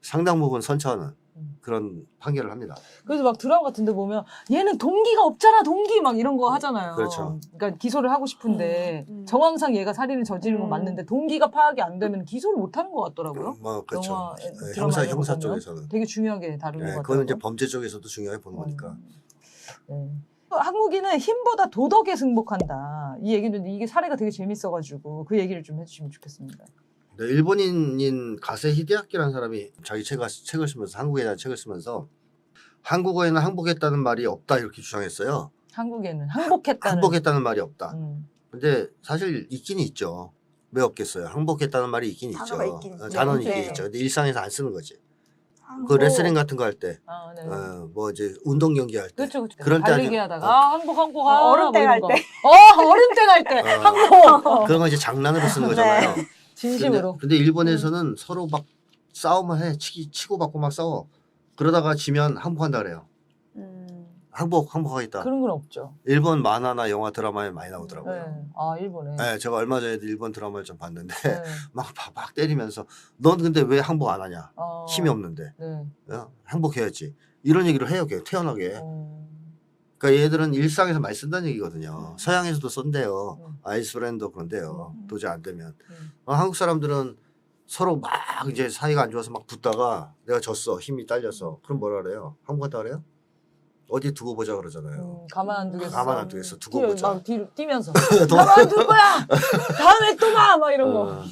상당 부분 선처하는 그런 판결을 합니다. 그래서 막 드라마 같은 데 보면 얘는 동기가 없잖아 동기 막 이런 거 하잖아요. 그렇죠. 그러니까 기소를 하고 싶은데 정황상 얘가 살인을 저지른 건 맞는데 동기가 파악이 안 되면 기소를 못 하는 것 같더라고요. 뭐 그렇죠. 영화, 네, 드라마 이런 거 형사 보면 쪽에서는 되게 중요하게 다루는 것 같아요. 그거는 이제 범죄 쪽에서도 중요하게 보는 거니까. 네. 한국인은 힘보다 도덕에 승복한다. 이 얘기는 이게 사례가 되게 재밌어가지고 그 얘기를 좀 해주시면 좋겠습니다. 네, 일본인인 가세 히데아키라는 사람이 자기 책을 쓰면서 한국에 대한 책을 쓰면서 한국어에는 항복했다는 말이 없다 이렇게 주장했어요. 한국에는 항복했다는 항복했다는 말이 없다. 근데 사실 있긴 있죠. 왜 없겠어요? 항복했다는 말이 있긴 있죠. 단어가 있긴 있죠. 단어는 네. 있긴 있죠. 근데 일상에서 안 쓰는 거지. 그 항복. 레슬링 같은 거 할 때, 아, 네. 뭐 이제 운동 경기 할 때, 그렇죠, 그렇죠. 그럴 때 달리기 아주- 하다가 항복 얼음땡 뭐 할 이런 때. 거. 얼음땡 할 때 어. 항복. 그런 건 이제 장난으로 쓰는 거잖아요. 진심으로. 근데 일본에서는 서로 막 싸움을 해. 치고 받고 막 싸워. 그러다가 지면 항복한다 그래요. 항복하겠다. 그런 건 없죠. 일본 만화나 영화 드라마에 많이 나오더라고요. 네. 아 일본에. 네, 제가 얼마 전에도 일본 드라마를 좀 봤는데 네. 막 때리면서 넌 근데 왜 항복 안 하냐? 어. 힘이 없는데 네. 항복해야지. 이런 얘기를 해요. 태연하게. 그러니까 얘들은 일상에서 많이 쓴다는 얘기거든요. 서양에서도 쓴대요. 아이스브랜드 그런데요. 도저히 안 되면. 한국 사람들은 서로 막 이제 사이가 안 좋아서 막 붙다가 내가 졌어. 힘이 딸려서. 그럼 뭐라 그래요? 항복한다 그래요? 어디 두고 보자 그러잖아요. 가만 안 두겠어. 가만 안 두겠어. 두고 보자. 막 뒤로 뛰면서 가만 안 둘 거야. 다음에 또 봐. 막 이런 거.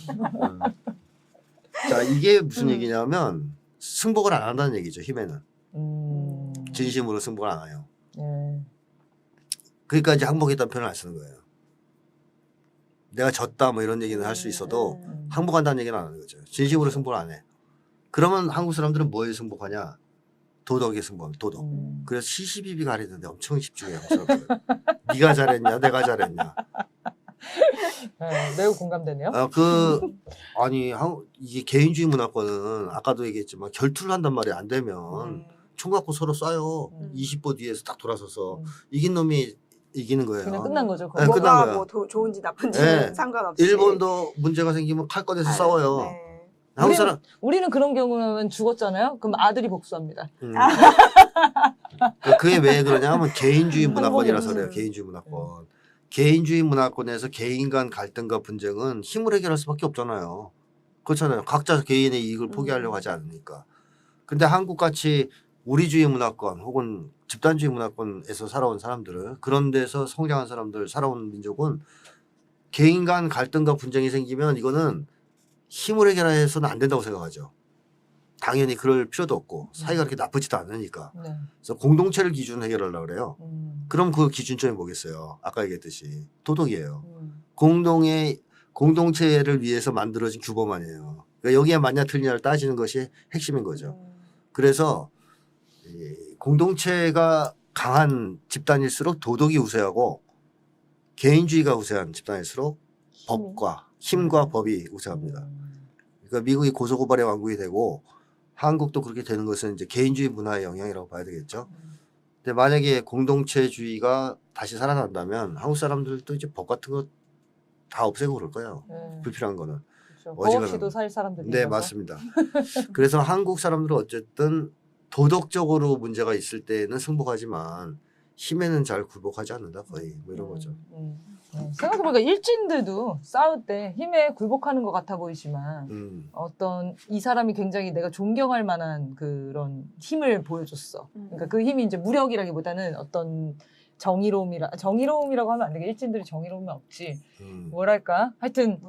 자, 이게 무슨 얘기냐면 승복을 안 한다는 얘기죠. 힘에는. 진심으로 승복을 안 해요. 네. 그러니까 이제 항복했다는 표현을 안 쓰는 거예요. 내가 졌다 뭐 이런 얘기는 할 수 있어도 항복한다는 얘기는 안 하는 거죠. 진심으로 승복을 안 해. 그러면 한국 사람들은 뭐에 승복하냐? 도덕에 승복합니다. 도덕. 그래서 시시비비 가리는데 엄청 집중해요. 한국 사람들은. 네가 잘했냐? 내가 잘했냐? 네, 매우 공감되네요. 아니 이게 개인주의 문화권은 아까도 얘기했지만 결투를 한단 말이 안 되면 총 갖고 서로 쏴요. 20보 뒤에서 딱 돌아서서 이긴 놈이 이기는 거예요. 그냥 끝난 거죠. 네, 끝난 뭐가 거야. 뭐 좋은지 나쁜지는 네. 상관없이. 일본도 문제가 생기면 칼 꺼내서 싸워요. 네. 한국 사람 우리는 그런 경우는 죽었잖아요. 그럼 아들이 복수합니다. 그게 왜 그러냐면 개인주의 문화권이라서 한국은- 그래요. 개인주의 문화권. 개인주의 문화권에서 개인 간 갈등과 분쟁은 힘을 해결할 수밖에 없잖아요. 그렇잖아요. 각자 개인의 이익을 포기하려고 하지 않으니까. 근데 한국같이 우리주의 문화권 혹은 집단주의 문화권에서 살아온 사람들을 그런 데서 성장한 사람들 살아온 민족은 개인 간 갈등과 분쟁이 생기면 이거는 힘을 해결해서는 안 된다고 생각하죠. 당연히 그럴 필요도 없고 사이가 그렇게 나쁘지도 않으니까. 네. 그래서 공동체를 기준으로 해결하려고 그래요. 그럼 그 기준점이 뭐겠어요? 아까 얘기했듯이 도덕이에요. 공동체를 위해서 만들어진 규범아니에요. 그러니까 여기에 맞냐 틀리냐를 따지는 것이 핵심인 거죠. 그래서 이 공동체가 강한 집단일수록 도덕이 우세하고 개인주의가 우세한 집단일수록 힘과 법이 우세합니다. 그러니까 미국이 고소고발의 왕국이 되고 한국도 그렇게 되는 것은 이제 개인주의 문화의 영향이라고 봐야 되겠죠. 근데 만약에 공동체주의가 다시 살아난다면 한국 사람들도 이제 법 같은 거 다 없애고 그럴 거예요. 불필요한 거는. 그렇죠. 법 어지간하면. 없이도 살 사람들이 네, 있어서. 맞습니다. 그래서 한국 사람들은 어쨌든 도덕적으로 문제가 있을 때는 승복하지만 힘에는 잘 굴복하지 않는다 거의 뭐 이런 거죠. 생각해보니까 일진들도 싸울 때 힘에 굴복하는 것 같아 보이지만 어떤 이 사람이 굉장히 내가 존경할 만한 그런 힘을 보여줬어. 그러니까 그 힘이 이제 무력이라기보다는 어떤 정의로움이라고 하면 안 되게 일진들이 정의로움이 없지. 뭐랄까? 하여튼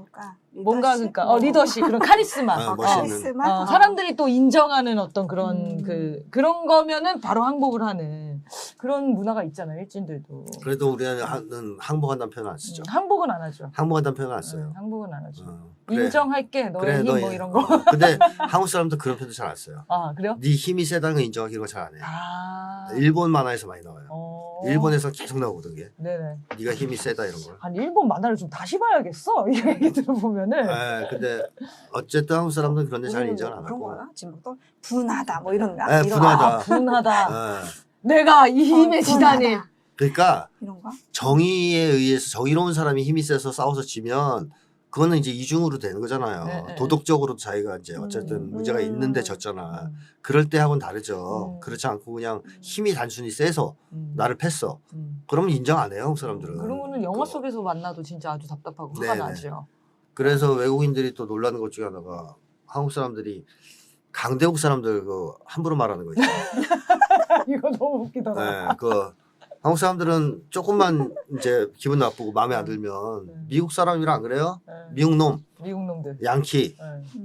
뭔가 그러니까 리더십 그런 카리스마. 멋있는. 사람들이 또 인정하는 어떤 그런 그런 거면은 바로 항복을 하는 그런 문화가 있잖아요, 일진들도. 그래도 우리는 항복한다는 표현 안 쓰죠. 항복은 안 하죠. 항복한다는 표현 안 써요. 항복은 안 하죠. 그래. 인정할게 너의 힘 뭐 이런 거. 근데 한국 사람도 그런 표현도 잘 안 써요. 아 그래요? 네 힘이 세다는 거 인정하기 이런 거 잘 안 해요. 아. 일본 만화에서 많이 나와요. 일본에서 계속 나오거든 이게. 네네. 네가 힘이 세다 이런 걸. 한 일본 만화를 좀 다시 봐야겠어. 이 얘기 들어보면은. 근데 어쨌든 한국 사람들은 그런 데 잘 인정을 안 그런 하고. 거야? 지금 또 분하다 뭐 이런가? 네, 이런 분하다. 거. 아, 분하다. 예. 내가 이 힘에 지다니. 그러니까 이런가? 정의에 의해서 정의로운 사람이 힘이 세서 싸워서 지면 그거는 이제 이중으로 되는 거잖아요. 네. 도덕적으로 자기가 이제 어쨌든 문제가 있는데 졌잖아. 그럴 때 하고는 다르죠. 그렇지 않고 그냥 힘이 단순히 세서 나를 팼어. 그러면 인정 안 해요, 한국 사람들은. 그러면은 영화 속에서 만나도 진짜 아주 답답하고 화가 네네. 나죠. 그래서 외국인들이 또 놀라는 것 중에 하나가 한국 사람들이 강대국 사람들 그 함부로 말하는 거 있죠. 이거 너무 웃기더라. 네, 그 한국 사람들은 조금만 이제 기분 나쁘고 마음에 안 들면 미국 사람이랑 안 그래요? 미국 놈, 미국 놈들. 양키.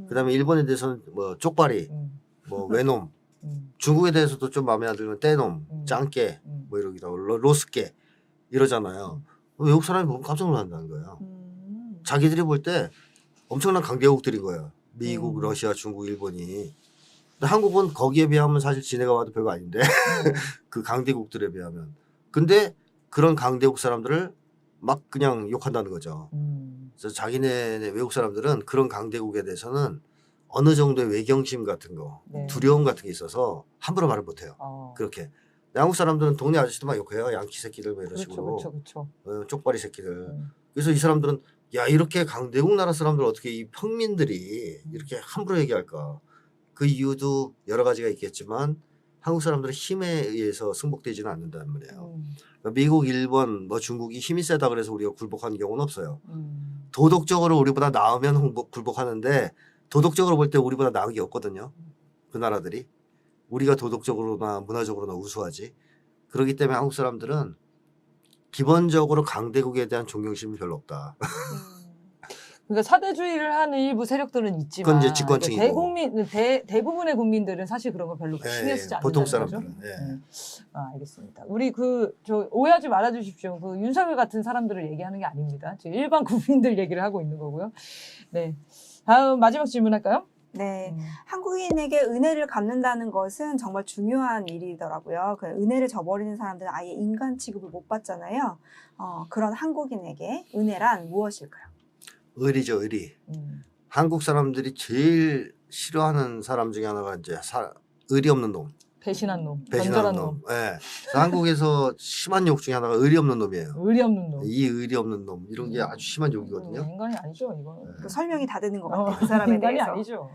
그다음에 일본에 대해서는 뭐 쪽발이, 뭐 외놈. 중국에 대해서도 좀 마음에 안 들면 떼놈, 짱깨, 뭐 이러기도 하고 로스깨 이러잖아요. 외국 사람이 보면 깜짝 놀란다는 거예요. 자기들이 볼 때 엄청난 강대국들인 거예요. 미국, 러시아, 중국, 일본이. 근데 한국은 거기에 비하면 사실 지네가 봐도 별거 아닌데 그 강대국들에 비하면. 근데 그런 강대국 사람들을 막 그냥 욕한다는 거죠. 그래서 자기네 외국 사람들은 그런 강대국에 대해서는 어느 정도의 외경심 같은 거, 네. 두려움 같은 게 있어서 함부로 말을 못해요. 그렇게. 한국 사람들은 동네 아저씨도 막 욕해요. 양키 새끼들 뭐 이런 식으로. 그렇죠. 쪽발이 새끼들. 그래서 이 사람들은 야 이렇게 강대국 나라 사람들 어떻게 이 평민들이 이렇게 함부로 얘기할까. 그 이유도 여러 가지가 있겠지만 한국 사람들은 힘에 의해서 승복되지는 않는다는 말이에요. 그러니까 미국, 일본, 뭐 중국이 힘이 세다 그래서 우리가 굴복하는 경우는 없어요. 도덕적으로 우리보다 나으면 굴복하는데 도덕적으로 볼 때 우리보다 나은 게 없거든요. 그 나라들이. 우리가 도덕적으로나 문화적으로나 우수하지. 그렇기 때문에 한국 사람들은 기본적으로 강대국에 대한 존경심이 별로 없다. 그러니까 사대주의를 하는 일부 세력들은 있지만 그건 이제 집권층이고. 대부분의 국민들은 사실 그런 걸 별로 신경 쓰지 않는다는 보통 거죠. 사람들은. 알겠습니다. 우리 오해하지 말아주십시오. 그 윤석열 같은 사람들을 얘기하는 게 아닙니다. 지금 일반 국민들 얘기를 하고 있는 거고요. 네. 다음 마지막 질문할까요? 네. 한국인에게 은혜를 갚는다는 것은 정말 중요한 일이더라고요. 그 은혜를 저버리는 사람들은 아예 인간 취급을 못 받잖아요. 그런 한국인에게 은혜란 무엇일까요? 의리죠, 의리. 한국 사람들이 제일 싫어하는 사람 중에 하나가 이제 의리 없는 놈. 배신한 놈. 배신하는 놈. 네. 한국에서 심한 욕 중에 하나가 의리 없는 놈이에요. 의리 없는 놈. 이 의리 없는 놈. 이런 게 아주 심한 욕이거든요. 인간이 아니죠, 이거는. 그 설명이 다 되는 것 같아요. 그 사람에 인간이 대해서. 아니죠.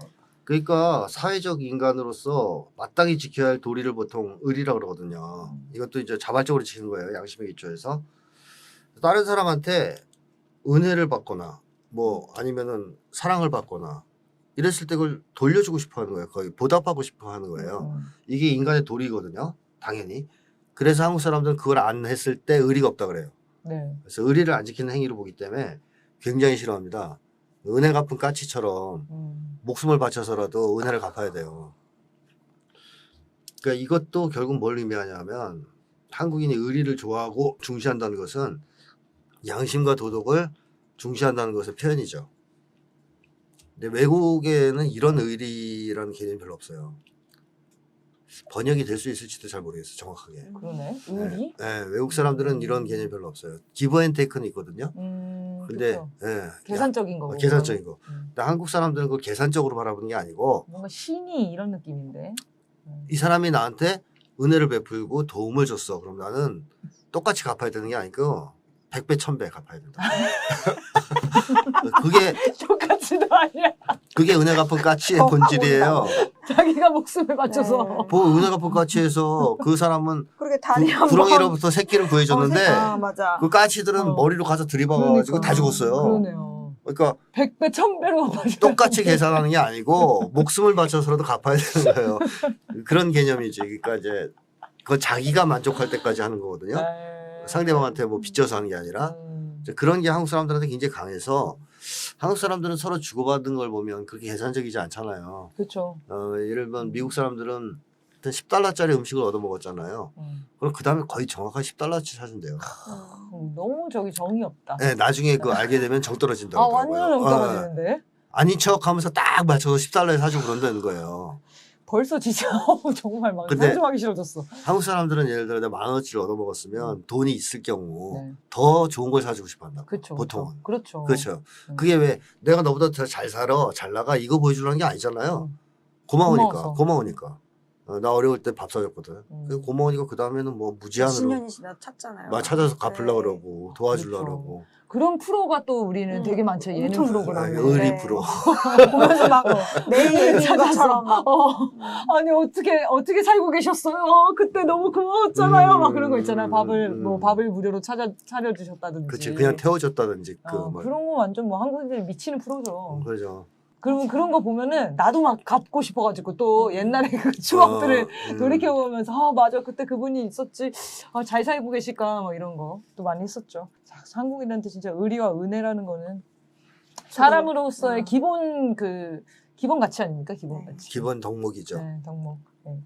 그러니까 사회적 인간으로서 마땅히 지켜야 할 도리를 보통 의리라고 그러거든요. 이것도 이제 자발적으로 지키는 거예요. 양심의 기초에서. 다른 사람한테 은혜를 받거나 뭐 아니면은 사랑을 받거나 이랬을 때 그걸 돌려주고 싶어 하는 거예요. 거의 보답하고 싶어 하는 거예요. 이게 인간의 도리거든요. 당연히. 그래서 한국 사람들은 그걸 안 했을 때 의리가 없다 그래요. 네. 그래서 의리를 안 지키는 행위를 보기 때문에 굉장히 싫어합니다. 은혜 갚은 까치처럼 목숨을 바쳐서라도 은혜를 갚아야 돼요. 그러니까 이것도 결국 뭘 의미하냐면 한국인이 의리를 좋아하고 중시한다는 것은 양심과 도덕을 중시한다는 것의 표현이죠. 근데 외국에는 이런 의리라는 개념이 별로 없어요. 번역이 될 수 있을지도 잘 모르겠어요. 정확하게. 그러네. 의리? 네, 외국 사람들은 이런 개념이 별로 없어요. 기브 앤 테이크는 있거든요. 근데 그렇죠. 예, 계산적인 거고. 계산적인 거. 근데 한국 사람들은 그걸 계산적으로 바라보는 게 아니고 뭔가 신이 이런 느낌인데. 이 사람이 나한테 은혜를 베풀고 도움을 줬어. 그럼 나는 똑같이 갚아야 되는 게 아니고 100배, 1000배 갚아야 된다. 똑같이도 아니야. 그게 은혜 갚은 까치의 본질이에요. 자기가 목숨을 바쳐서. 네. 보고 은혜가 복같이 해서 그 사람은 그렇게 다리 한번 구렁이로부터 새끼를 구해줬는데 아, 맞아. 그 까치들은 머리로 가서 들이박아가지고 다 죽었어요. 그러네요. 그러니까 100배, 1000배로 갚아줘야 똑같이 계산하는 게 아니고 목숨을 바쳐서라도 갚아야 되는 거예요. 그런 개념이지. 그러니까 이제 그건 자기가 만족할 때까지 하는 거거든요. 상대방한테 뭐 빚져서 하는 게 아니라 이제 그런 게 한국 사람들한테 굉장히 강해서 한국 사람들은 서로 주고받은 걸 보면 그렇게 계산적이지 않잖아요. 그렇죠. 예를 들면 미국 사람들은 일단 10달러짜리 음식을 얻어 먹었잖아요. 그럼 그 다음에 거의 정확하게 10달러치 사준대요. 너무 저기 정이 없다. 네, 나중에 그 알게 되면 정 떨어진다고 아, 하더라고요. 완전 정 떨어지는데? 아닌 척 하면서 딱 맞춰서 10달러에 사주고 그런다는 거예요. 벌써 진짜 정말 막 근데 상상하기 싫어졌어. 한국 사람들은 예를 들어 내가 10,000원어치를 얻어 먹었으면 돈이 있을 경우 네. 더 좋은 걸 사주고 싶어 한다. 그렇죠. 보통은. 그렇죠. 그렇죠. 그게 왜 내가 너보다 더 잘 살아, 잘 나가 이거 보여주려는 게 아니잖아요. 고마우니까. 고마워서. 나 어려울 때 밥 사줬거든. 음. 고마우니까 그 다음에는 뭐 무제한으로 10년이 지나 찾잖아요. 막 찾아서 갚으려고 네. 그러고 도와주려고 그렇죠. 그러고. 그런 프로가 또 우리는 되게 많죠. 예능 엄청 프로그램에. 많아요. 의리 네. 프로. 보면서 막 내 얘기인 것처럼 막 아니 어떻게 살고 계셨어요? 그때 너무 고마웠잖아요. 막 그런 거 있잖아요. 밥을 무료로 차려주셨다든지. 그치. 그냥 태워줬다든지. 그런 거 완전 뭐 한국인들이 미치는 프로죠. 그죠. 그러면 그런 거 보면은 나도 막 갚고 싶어가지고 또 옛날에 그 추억들을 돌이켜보면서 아 맞아 그때 그분이 있었지 잘 살고 계실까 뭐 이런 거 또 많이 했었죠. 자, 한국인한테 진짜 의리와 은혜라는 거는 사람으로서의 기본 가치 아닙니까? 기본 가치. 기본 덕목이죠. 네, 덕목. 네.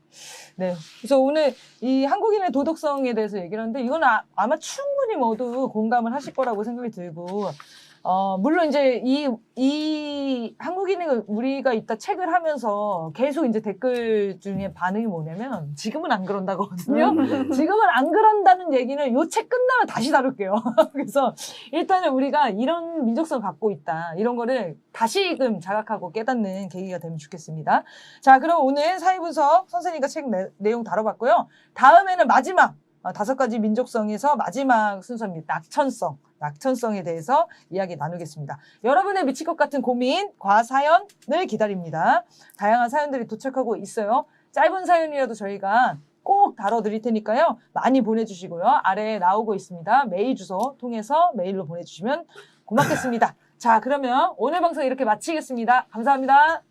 네. 그래서 오늘 이 한국인의 도덕성에 대해서 얘기를 하는데 이건 아마 충분히 모두 공감을 하실 거라고 생각이 들고 물론 이제 이 한국인의 우리가 이따 책을 하면서 계속 이제 댓글 중에 반응이 뭐냐면 지금은 안 그런다거든요. 지금은 안 그런다는 얘기는 요 책 끝나면 다시 다룰게요. 그래서 일단은 우리가 이런 민족성 갖고 있다. 이런 거를 다시금 자각하고 깨닫는 계기가 되면 좋겠습니다. 자, 그럼 오늘 사회분석 선생님과 책 내용 다뤄봤고요. 다음에는 마지막 5가지 민족성에서 마지막 순서입니다. 낙천성에 대해서 이야기 나누겠습니다. 여러분의 미칠 것 같은 고민, 과사연을 기다립니다. 다양한 사연들이 도착하고 있어요. 짧은 사연이라도 저희가 꼭 다뤄드릴 테니까요. 많이 보내주시고요. 아래에 나오고 있습니다. 메일 주소 통해서 메일로 보내주시면 고맙겠습니다. 자, 그러면 오늘 방송 이렇게 마치겠습니다. 감사합니다.